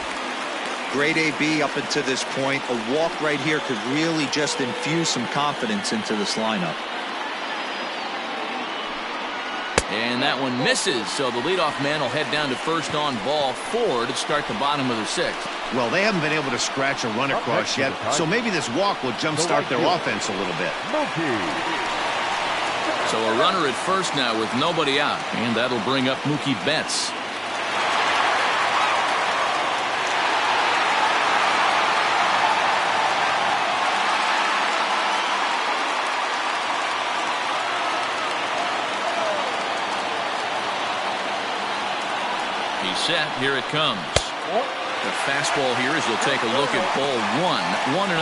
Great AB up until this point. A walk right here could really just infuse some confidence into this lineup. And that one misses, so the leadoff man will head down to first on ball 4 to start the bottom of the 6th. Well, they haven't been able to scratch a run across yet, so maybe this walk will jumpstart their offense a little bit. So a runner at first now with nobody out, and that'll bring up Mookie Betts. He's set. Here it comes. The fastball here as you'll take a look at ball 1, 1-0.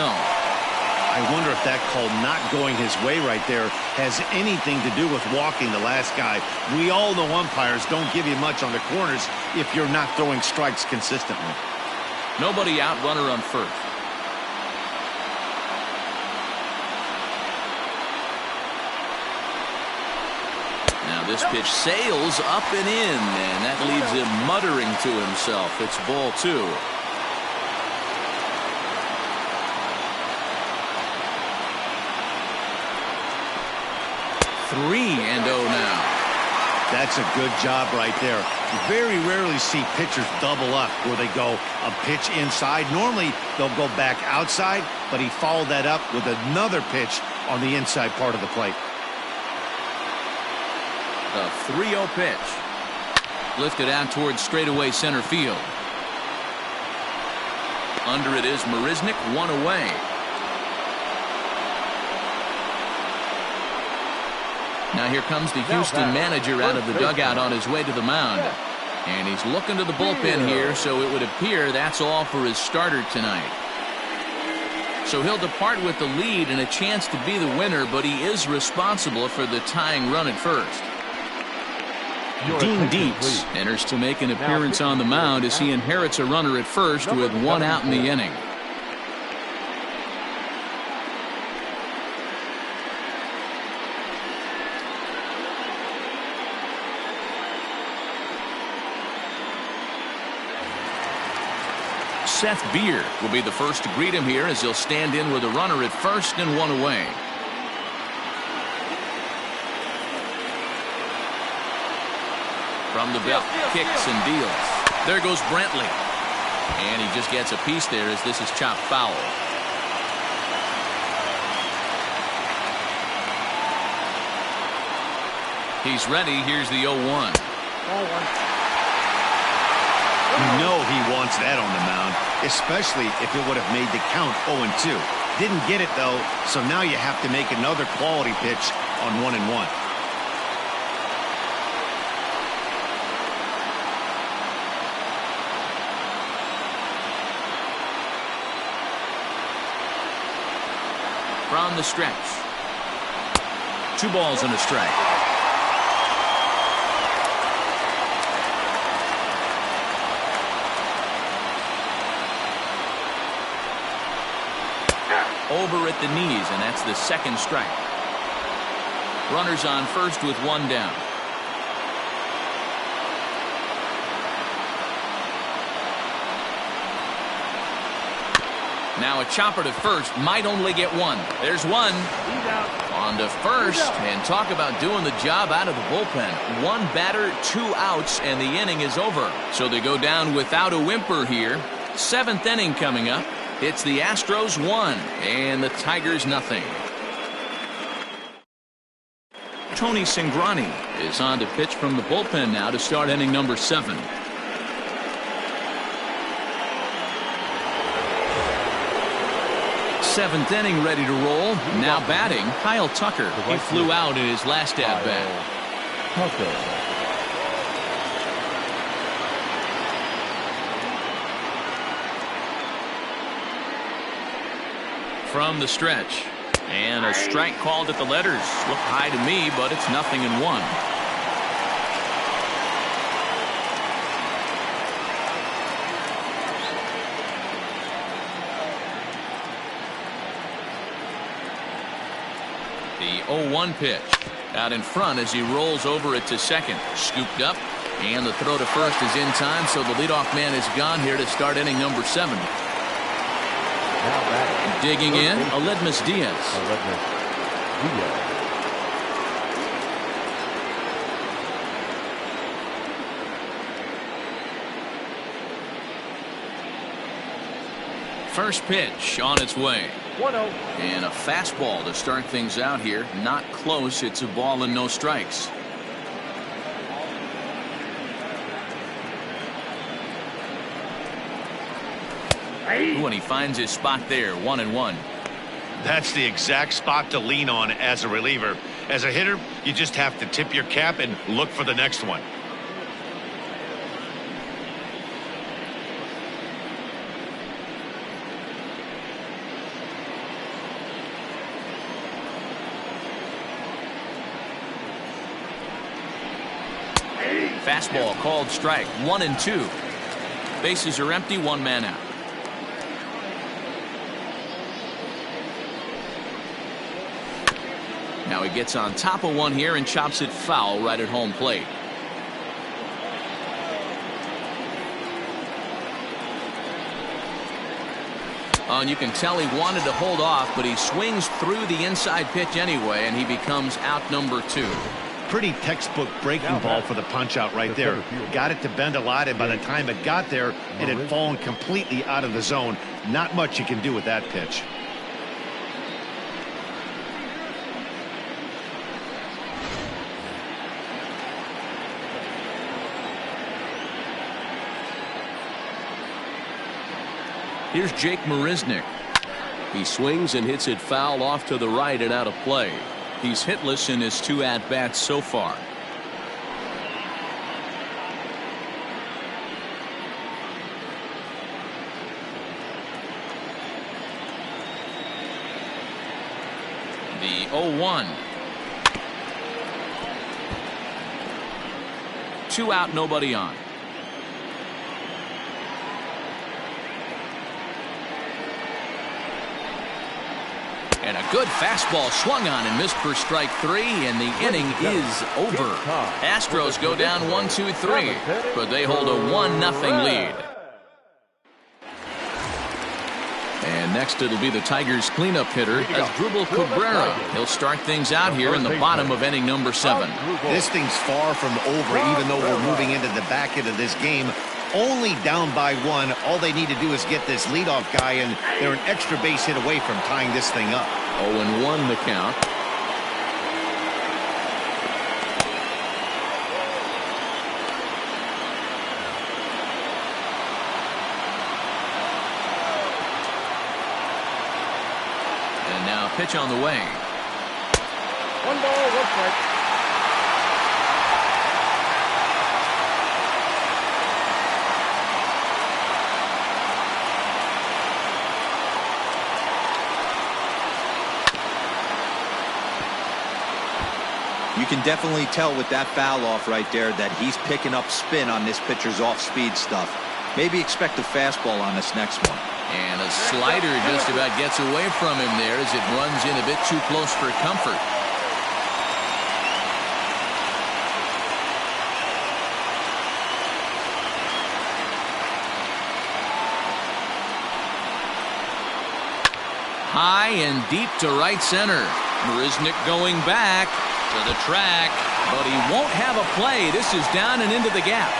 I wonder if that call not going his way right there has anything to do with walking the last guy. We all know umpires don't give you much on the corners if you're not throwing strikes consistently. Nobody out, runner on first. Now this pitch sails up and in, and that leaves him muttering to himself. It's ball 2. Three and 0 now. That's a good job right there. You very rarely see pitchers double up where they go a pitch inside. Normally they'll go back outside, but he followed that up with another pitch on the inside part of the plate. A 3-0 pitch. Lifted out towards straightaway center field. Under it is Marisnick, 1 away. Now here comes the Houston manager out of the dugout on his way to the mound. And he's looking to the bullpen here, so it would appear that's all for his starter tonight. So he'll depart with the lead and a chance to be the winner, but he is responsible for the tying run at first. Dean Dietz enters to make an appearance on the mound as he inherits a runner at first with 1 out in the inning. Seth Beer will be the first to greet him here as he'll stand in with a runner at first and 1 away. From the belt, kicks and deals. There goes Brantley. And he just gets a piece there as this is chopped foul. He's ready. Here's the 0-1. You know he wants that on the mound, especially if it would have made the count 0-2. Didn't get it, though, so now you have to make another quality pitch on 1-1. From the stretch. 2 balls and a strike. Over at the knees, and that's the 2nd strike. Runners on first with 1 down. Now a chopper to first, might only get one. There's one. He's out. On to first, and talk about doing the job out of the bullpen. One batter, 2 outs, and the inning is over. So they go down without a whimper here. 7th inning coming up. It's the Astros 1 and the Tigers nothing. Tony Cingrani is on to pitch from the bullpen now to start inning number 7. Seventh inning ready to roll. Now batting, Kyle Tucker. He flew out in his last at-bat. From the stretch. And a strike called at the letters. Looked high to me, but it's 0-1. The 0-1 pitch. Out in front as he rolls over it to second. Scooped up. And the throw to first is in time, so the leadoff man is gone here to start inning number 7. Digging in, Aledmus Diaz. First pitch on its way. 1-0. And a fastball to start things out here. Not close. It's a ball and no strikes. When he finds his spot there, 1-1. That's the exact spot to lean on as a reliever. As a hitter, you just have to tip your cap and look for the next one. Fastball called strike. 1-2. Bases are empty. 1 man out. Now he gets on top of one here and chops it foul right at home plate. Oh, and you can tell he wanted to hold off, but he swings through the inside pitch anyway, and he becomes out number 2. Pretty textbook breaking ball for the punch out right there. Got it to bend a lot, and by the time it got there, it had fallen completely out of the zone. Not much you can do with that pitch. Here's Jake Marisnick. He swings and hits it foul off to the right and out of play. He's hitless in his 2 at-bats so far. The 0-1. 2 out, nobody on. And a good fastball swung on and missed for strike 3, and the inning is over. Astros go down 1-2-3, but they hold a 1-0 lead. And next it'll be the Tigers cleanup hitter, Asdrubal Cabrera. He'll start things out here in the bottom of inning number 7. This thing's far from over, even though we're moving into the back end of this game. Only down by 1. All they need to do is get this leadoff guy, and they're an extra base hit away from tying this thing up. 0-1 the count. And now pitch on the way. 1 ball, 1 strike. You can definitely tell with that foul off right there that he's picking up spin on this pitcher's off-speed stuff. Maybe expect a fastball on this next one. And a slider just about gets away from him there as it runs in a bit too close for comfort. high and deep to right center. Marisnick going back to the track, but he won't have a play. This is down and into the gap.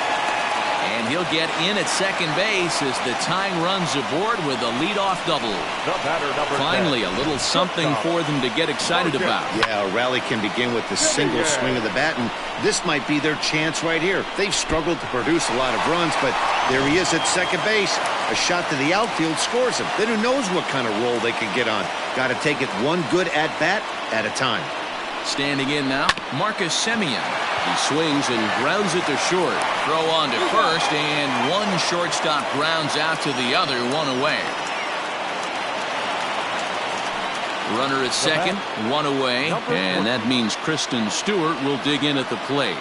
And he'll get in at second base as the tying runs aboard with a leadoff double. Finally, a little something for them to get excited about. Yeah, a rally can begin with the single swing of the bat, and this might be their chance right here. They've struggled to produce a lot of runs, but there he is at second base. A shot to the outfield scores him. Then who knows what kind of roll they can get on. Got to take it one good at-bat at a time. Standing in now, Marcus Semien. He swings and grounds it to short. Throw on to first, and one shortstop grounds out to the other, one away. Runner at second, one away, and that means Kristen Stewart will dig in at the plate.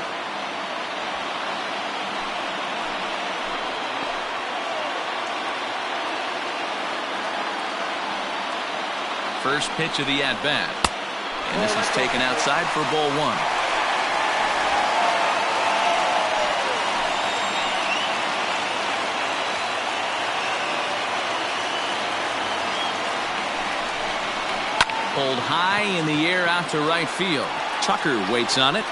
First pitch of the at-bat. And this is taken outside for ball one. Pulled high in the air out to right field. Tucker waits on it.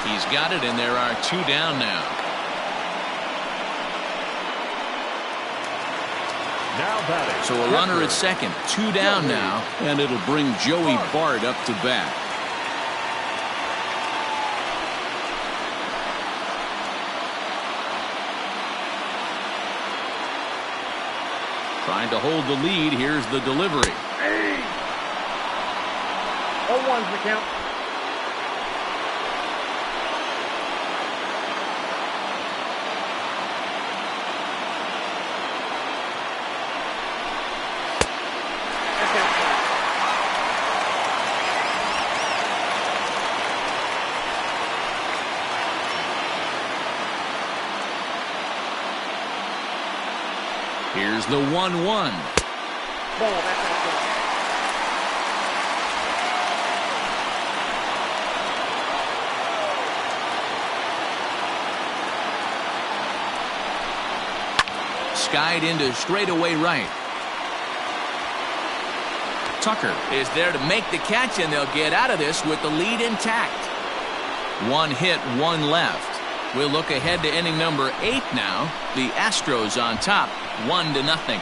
He's got it, and there are two down now. So a runner at second, two down now, and it'll bring Joey Bart up to bat. Trying to hold the lead. Here's the delivery. 0-1's the count. Here's the 1-1. Ball, that's outside. Skied into straightaway right. Tucker is there to make the catch, and they'll get out of this with the lead intact. One hit, one left. We'll look ahead to inning number 8 now. The Astros on top, 1-0.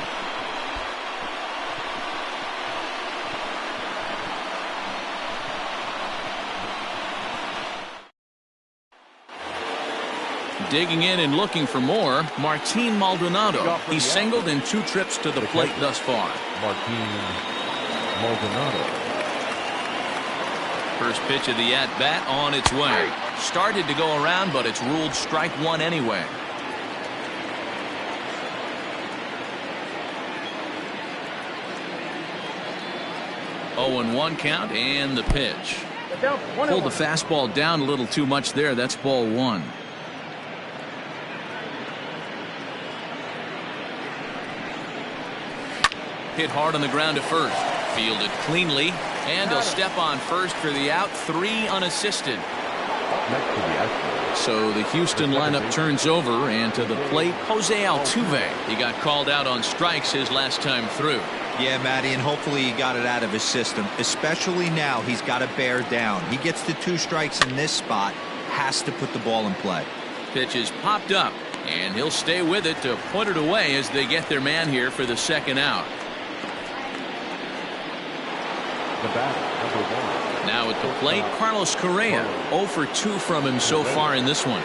Digging in and looking for more, Martin Maldonado. He's singled in 2 trips to the plate thus far. Martin Maldonado. First pitch of the at-bat on its way. Started to go around, but it's ruled strike one anyway. Oh, and 1 count, and the pitch. Pulled the fastball down a little too much there. That's ball one. Hit hard on the ground to first. Fielded cleanly, and he'll step on first for the out. 3 unassisted. So the Houston lineup turns over, and to the plate, Jose Altuve. He got called out on strikes his last time through. Yeah, Matty, and hopefully he got it out of his system. Especially now, he's got to bear down. He gets the 2 strikes in this spot, has to put the ball in play. Pitch is popped up, and he'll stay with it to put it away as they get their man here for the second out. The batter, number 1. Now at the plate, Carlos Correa. 0 for 2 from him so far in this one.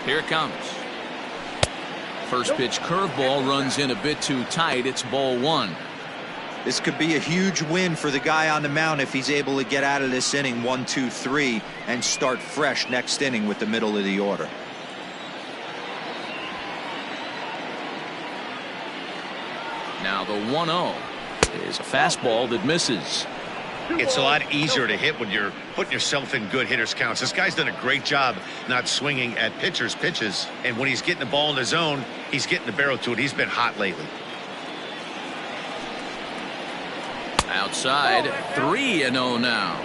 Here it comes. First pitch curveball runs in a bit too tight. It's ball one. This could be a huge win for the guy on the mound if he's able to get out of this inning 1, 2, 3 and start fresh next inning with the middle of the order. Now the 1-0 is a fastball that misses. It's a lot easier to hit when you're putting yourself in good hitters counts. This guy's done a great job not swinging at pitchers' pitches, and when he's getting the ball in the zone, he's getting the barrel to it. He's been hot lately. Outside, 3-0 now.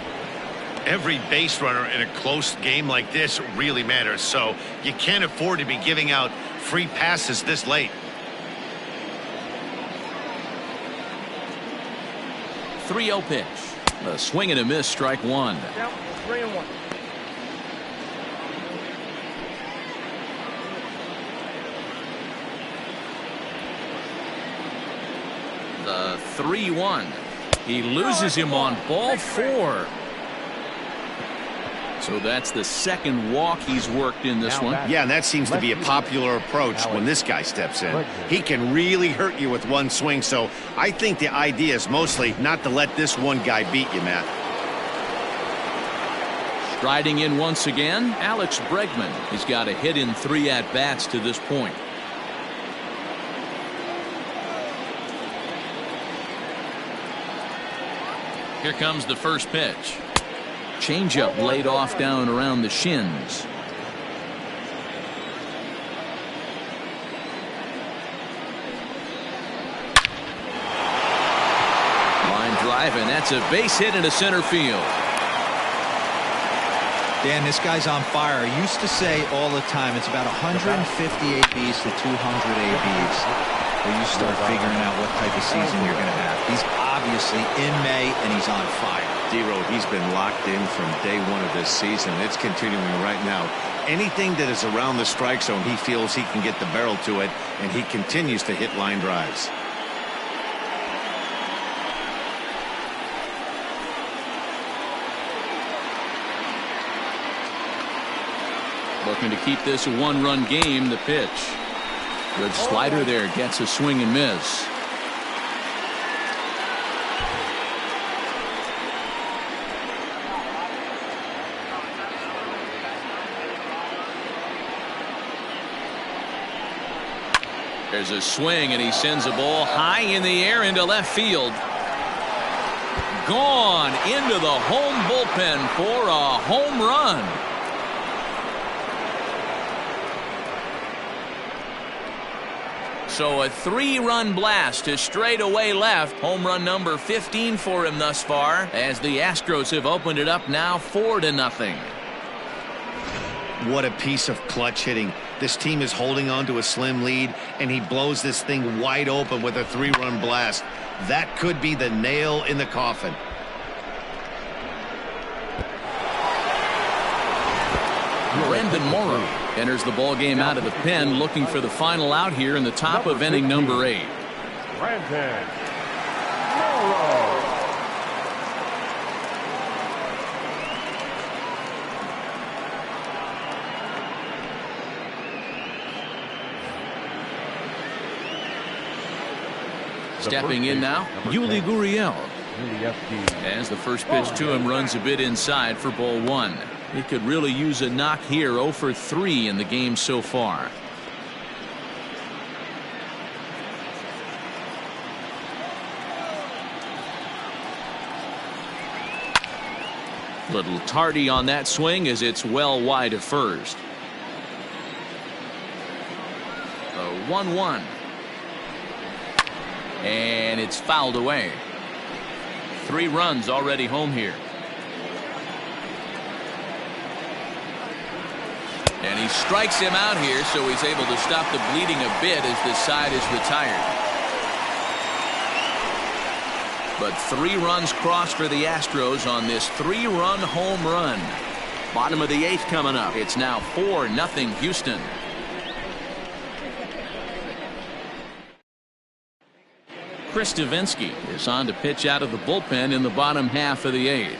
Every base runner in a close game like this really matters, so you can't afford to be giving out free passes this late. 3-0 pitch. A swing and a miss, strike one. Down 3-1. The 3-1. He loses him on ball 4. So that's the second walk he's worked in this one. Yeah, and that seems to be a popular approach when this guy steps in. He can really hurt you with one swing, so I think the idea is mostly not to let this one guy beat you, Matt. Striding in once again, Alex Bregman. He's got a hit in 3 at-bats to this point. Here comes the first pitch. Changeup laid off down around the shins. Line drive, and that's a base hit into center field. Dan, this guy's on fire. I used to say all the time it's about 150 ABs to 200 ABs where you start figuring out what type of season you're going to have. He's obviously in May, and he's on fire. D-Road, he's been locked in from day one of this season. It's continuing right now. Anything that is around the strike zone, he feels he can get the barrel to it, and he continues to hit line drives. Looking to keep this a one-run game. The pitch. Good slider there. Gets a swing and miss. There's a swing, and he sends a ball high in the air into left field. Gone into the home bullpen for a home run. So a 3-run blast to straightaway left. Home run number 15 for him thus far, as the Astros have opened it up now 4-0. What a piece of clutch hitting. This team is holding on to a slim lead, and he blows this thing wide open with a 3-run blast. That could be the nail in the coffin. Brendan Morrow enters the ball game out of the pen, looking for the final out here in the top of inning number 8. Brendan Morrow. Stepping in now, Yuli Gurriel. As the first pitch to him runs a bit inside for ball 1. He could really use a knock here. 0 for 3 in the game so far. Little tardy on that swing as it's well wide of first. The 1-1. And it's fouled away. 3 runs already home here. And he strikes him out here, so he's able to stop the bleeding a bit as this side is retired. But 3 runs crossed for the Astros on this 3-run home run. Bottom of the 8th coming up. It's now 4-0 Houston. Chris Davinsky is on to pitch out of the bullpen in the bottom half of the 8th.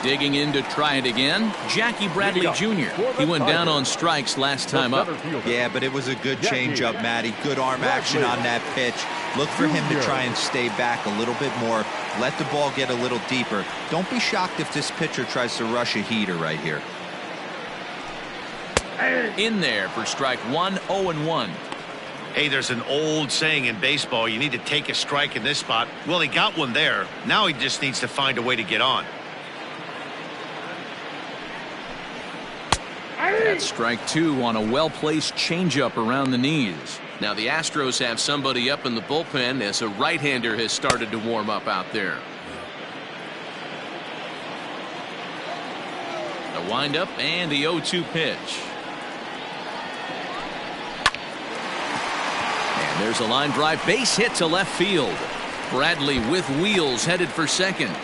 Digging in to try it again, Jackie Bradley Jr. He went down on strikes last time up. Yeah, but it was a good changeup, Matty. Good arm action on that pitch. Look for him to try and stay back a little bit more. Let the ball get a little deeper. Don't be shocked if this pitcher tries to rush a heater right here. In there for strike 1, 0-1. Hey, there's an old saying in baseball, you need to take a strike in this spot. Well, he got one there. Now he just needs to find a way to get on. That's strike two on a well-placed changeup around the knees. Now the Astros have somebody up in the bullpen as a right-hander has started to warm up out there. The windup and the 0-2 pitch. And there's a line drive base hit to left field. Bradley with wheels headed for second.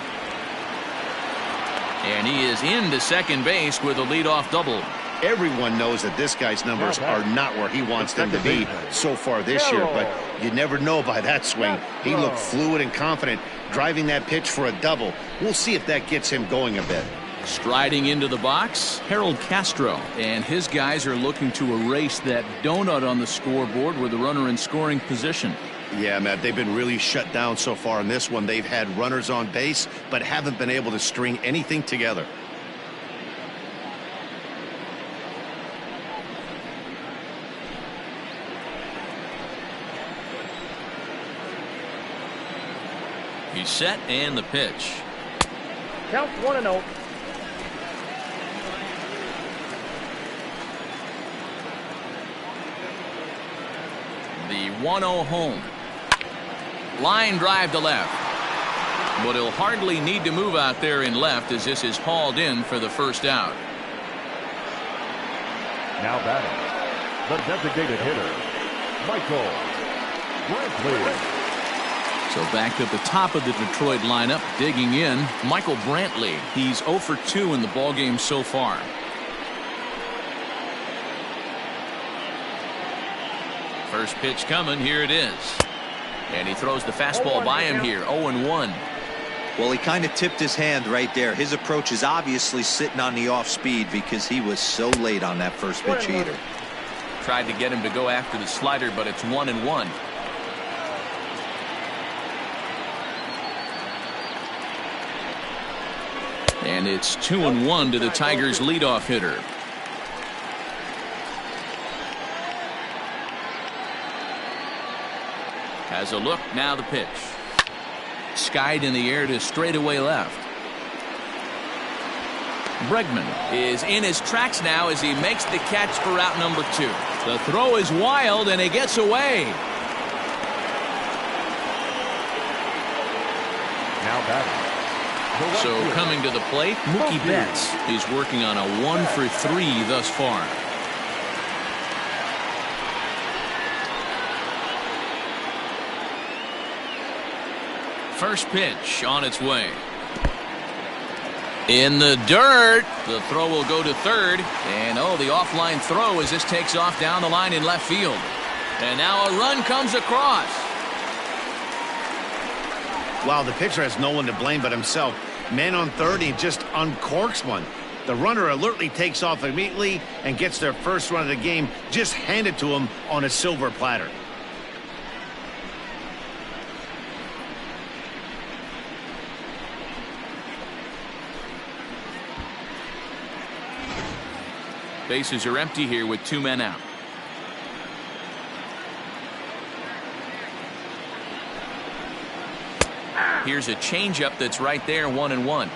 And he is into second base with a leadoff double. Everyone knows that this guy's numbers are not where he wants them to be so far this year, but you never know by that swing. He looked fluid and confident, driving that pitch for a double. We'll see if that gets him going a bit. Striding into the box, Harold Castro, and his guys are looking to erase that donut on the scoreboard with the runner in scoring position. Yeah, Matt, they've been really shut down so far in this one. They've had runners on base, but haven't been able to string anything together. He's set and the pitch. Count 1-0. The 1-0 home. Line drive to left. But he'll hardly need to move out there in left as this is hauled in for the first out. Now batting, the designated hitter, Michael Brantley. So back at the top of the Detroit lineup, digging in, Michael Brantley. He's 0 for 2 in the ballgame so far. First pitch coming. Here it is. And he throws the fastball by him here. 0-1. Well, he kind of tipped his hand right there. His approach is obviously sitting on the off speed because he was so late on that first pitch heater. Tried to get him to go after the slider, but it's 1-1. And it's 2-1 to the Tigers' leadoff hitter. Has a look. Now the pitch. Skied in the air to straightaway left. Bregman is in his tracks now as he makes the catch for out number 2. The throw is wild and he gets away. Now batting. So coming to the plate, Mookie Betts is working on a 1 for 3 thus far. First pitch on its way. In the dirt. The throw will go to third. And the offline throw as this takes off down the line in left field. And now a run comes across. Wow, the pitcher has no one to blame but himself. Man on third, he just uncorks one. The runner alertly takes off immediately and gets their first run of the game just handed to him on a silver platter. Bases are empty here with 2 men out. Here's a changeup that's right there, 1-1.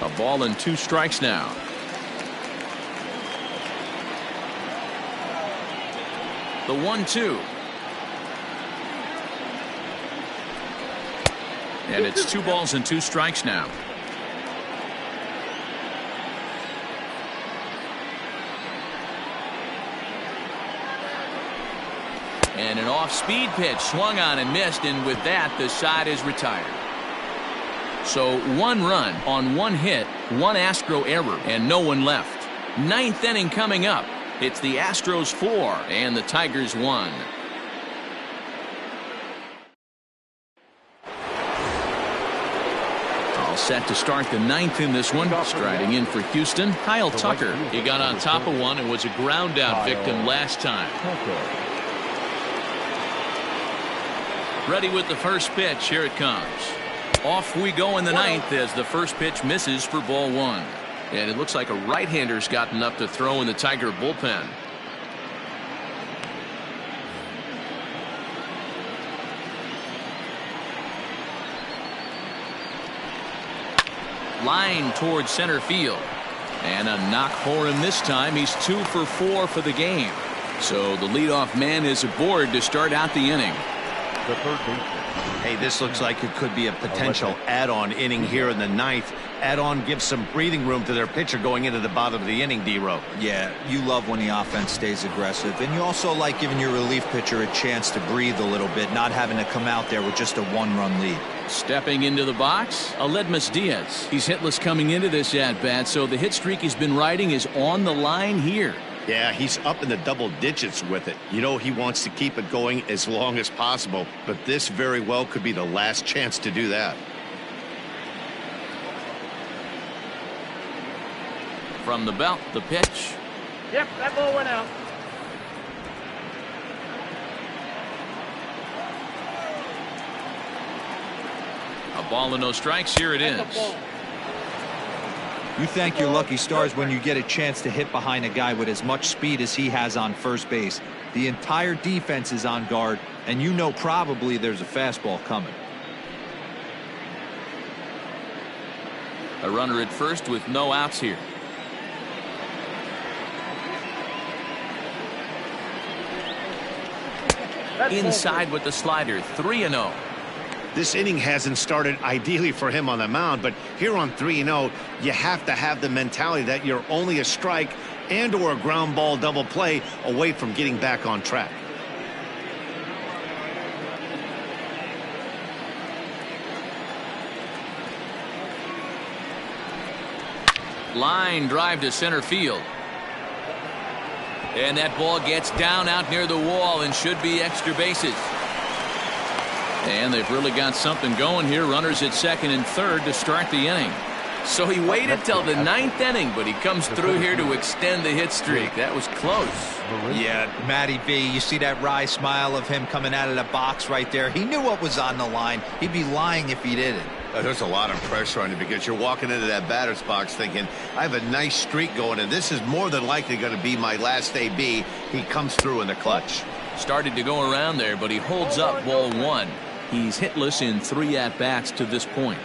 A ball and 2 strikes now. The 1-2. And it's 2 balls and 2 strikes now. And an off-speed pitch swung on and missed, and with that the side is retired. So 1 run on 1 hit, 1 Astro error, and no one left. 9th inning coming up. It's the Astros 4 and the Tigers 1. All set to start the 9th in this one. Striding in for Houston, Kyle Tucker. He got on top of one and was a ground out victim last time. Ready with the first pitch. Here it comes. Off we go in the 9th as the first pitch misses for ball 1. And it looks like a right-hander's gotten up to throw in the Tiger bullpen. Line towards center field. And a knock for him this time. He's 2 for 4 for the game. So the leadoff man is aboard to start out the inning. The third baseman. Hey, this looks like it could be a potential add-on inning here in the ninth. Add-on gives some breathing room to their pitcher going into the bottom of the inning, D-Row. Yeah, you love when the offense stays aggressive, and you also like giving your relief pitcher a chance to breathe a little bit, not having to come out there with just a one-run lead. Stepping into the box, Aledmus Diaz. He's hitless coming into this at-bat, so the hit streak he's been riding is on the line here. Yeah, he's up in the double digits with it. You know, he wants to keep it going as long as possible, but this very well could be the last chance to do that. From the belt, the pitch. Yep, that ball went out. A ball and no strikes. Here it is. You thank your lucky stars when you get a chance to hit behind a guy with as much speed as he has on first base. The entire defense is on guard, and you know probably there's a fastball coming. A runner at first with no outs here. Inside with the slider. 3-0. This inning hasn't started ideally for him on the mound, but here on 3-0, you have to have the mentality that you're only a strike and or a ground ball double play away from getting back on track. Line drive to center field. And that ball gets down out near the wall and should be extra bases. And they've really got something going here. Runners at second and third to start the inning. So he waited till the ninth inning, but he comes through here to extend the hit streak. That was close. Yeah, Matty V, you see that wry smile of him coming out of the box right there. He knew what was on the line. He'd be lying if he didn't. There's a lot of pressure on you because you're walking into that batter's box thinking, I have a nice streak going, and this is more than likely going to be my last AB. He comes through in the clutch. Started to go around there, but he holds up ball one. He's hitless in 3 at-bats to this point.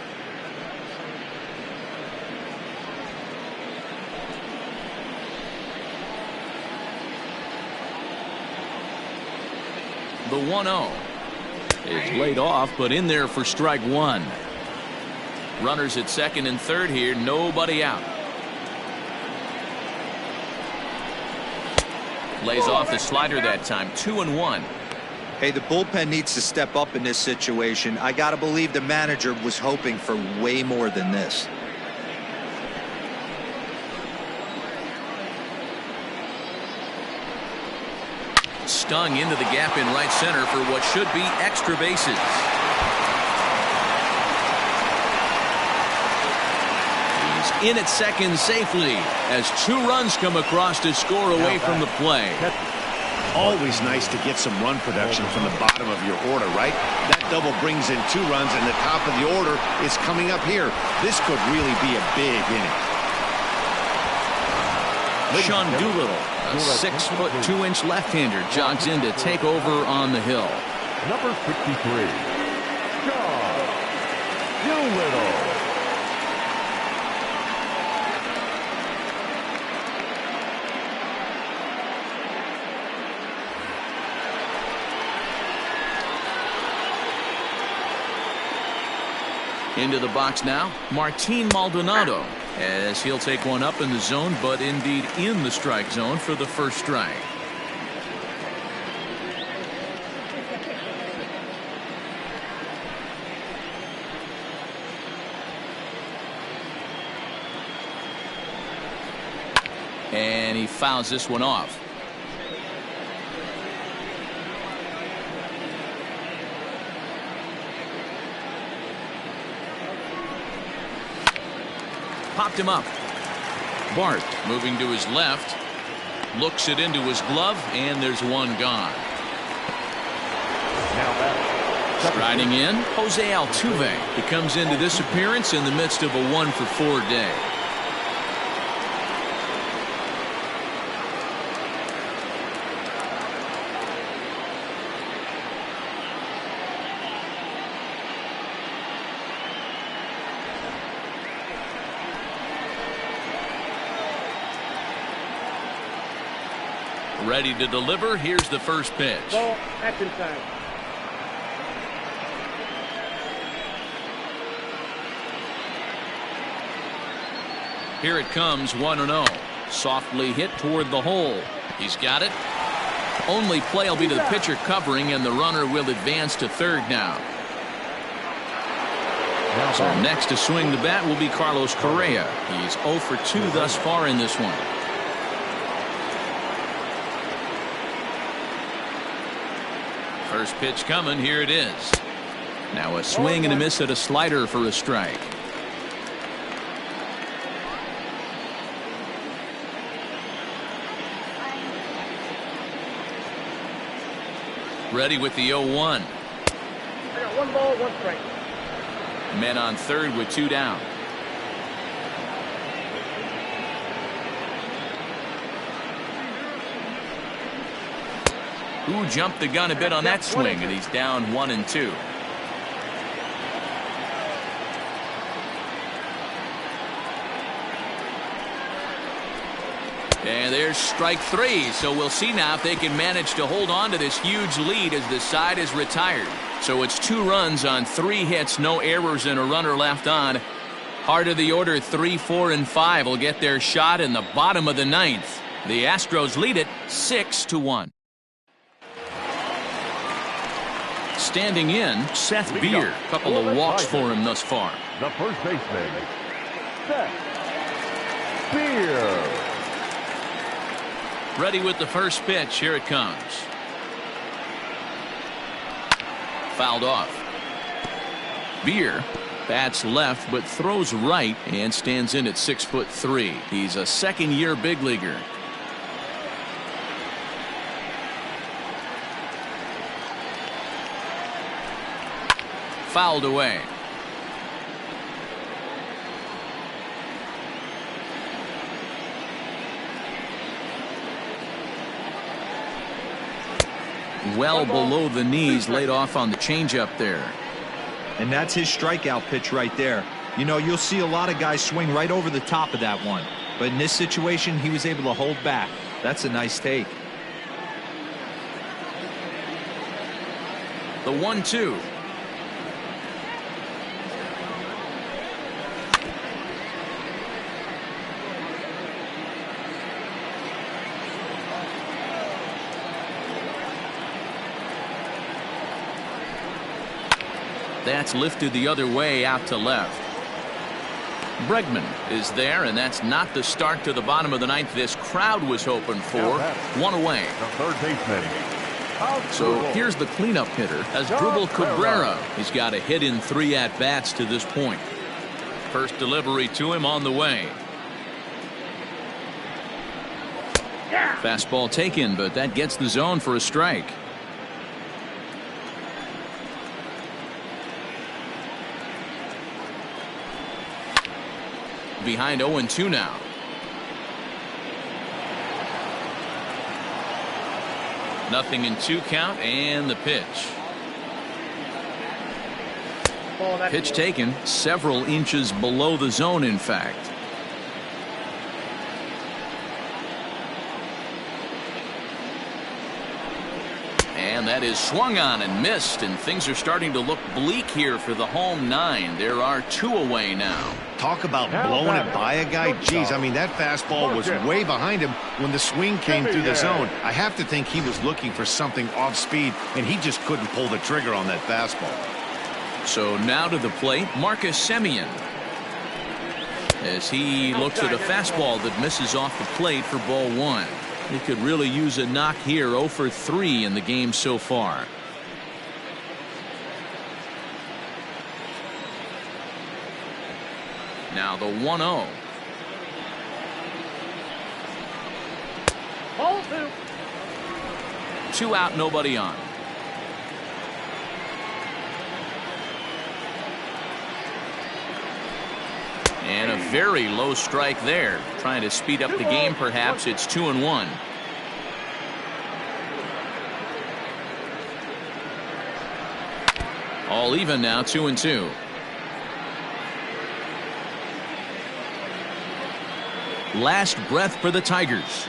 The 1-0 is laid off, but in there for strike one. Runners at second and third here, nobody out. Lays off the slider that time. 2-1. Hey, the bullpen needs to step up in this situation. I gotta believe the manager was hoping for way more than this. Stung into the gap in right center for what should be extra bases. He's in at second safely as 2 runs come across to score away from the play. Always nice to get some run production from the bottom of your order, right? That double brings in 2 runs, and the top of the order is coming up here. This could really be a big inning. Sean Doolittle, a 6'2" left-hander, jogs in to take over on the hill. Number 63, Sean Doolittle. Into the box now, Martin Maldonado, as he'll take one up in the zone, but indeed in the strike zone for the first strike. And he fouls this one off. Popped him up. Bart moving to his left, looks it into his glove, and there's one gone. Striding in, Jose Altuve. He comes into this appearance in the midst of a 1-for-4 day. Ready to deliver. Here's the first pitch. Ball, action time. Here it comes, 1-0. Softly hit toward the hole. He's got it. Only play will be to the pitcher covering, and the runner will advance to third now. So next to swing the bat will be Carlos Correa. He's 0 for 2 thus far in this one. First pitch coming. Here it is. Now a swing and a miss at a slider for a strike. Ready with the 0-1. I got 1 ball, 1 strike. Men on third with 2 down. Who jumped the gun a bit on that swing, and he's down 1-2. And there's strike 3. So we'll see now if they can manage to hold on to this huge lead as the side is retired. So it's 2 runs on 3 hits, no errors, and a runner left on. Heart of the order 3, 4, and 5 will get their shot in the bottom of the 9th. The Astros lead it 6-1. Standing in, Seth Beer. Couple of walks for him thus far. The first baseman, Seth Beer. Ready with the first pitch. Here it comes. Fouled off. Beer bats left but throws right and stands in at 6'3". He's a second-year big leaguer. Fouled away. Well below the knees, laid off on the changeup there. And that's his strikeout pitch right there. You know, you'll see a lot of guys swing right over the top of that one. But in this situation, he was able to hold back. That's a nice take. The 1-2. That's lifted the other way out to left. Bregman is there, and that's not the start to the bottom of the 9th this crowd was hoping for. 1 away. The third baseman. So here's the cleanup hitter as Drupal Cabrera. He's got a hit in 3 at-bats to this point. First delivery to him on the way. Fastball taken, but that gets the zone for a strike. Behind 0-2 now. Nothing in 2 count, and the pitch. Pitch taken several inches below the zone, in fact. And that is swung on and missed, and things are starting to look bleak here for the home 9. There are 2 away now. Talk about blowing it by a guy. Geez, I mean, that fastball was way behind him when the swing came through the zone. I have to think he was looking for something off speed, and he just couldn't pull the trigger on that fastball. So now to the plate, Marcus Semien, as he looks at a fastball that misses off the plate for ball 1. He could really use a knock here. 0 for 3 in the game so far. Now the 1-0. Ball 2. 2 out, nobody on. And a very low strike there. Trying to speed up the game, perhaps. It's 2-1. All even now, 2-2. Last breath for the Tigers.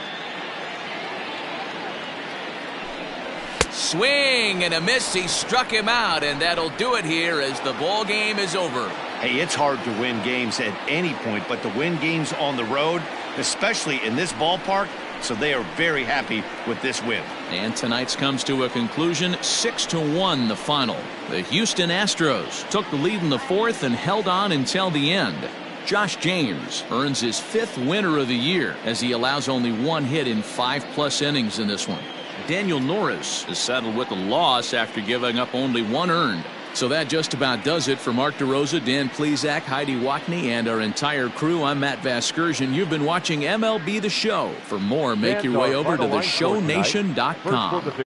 swing and a miss. He struck him out, and that'll do it here as the ball game is over. Hey, it's hard to win games at any point, but to win games on the road, especially in this ballpark, so they are very happy with this win. And tonight's comes to a conclusion, 6-1 the final. The Houston Astros took the lead in the fourth and held on until the end. Josh James earns his 5th winner of the year as he allows only 1 hit in 5+ innings in this one. Daniel Norris is settled with a loss after giving up only 1 earned. So that just about does it for Mark DeRosa, Dan Plesac, Heidi Watney, and our entire crew. I'm Matt Vasgersian. You've been watching MLB The Show. For more, make your way over to theshownation.com.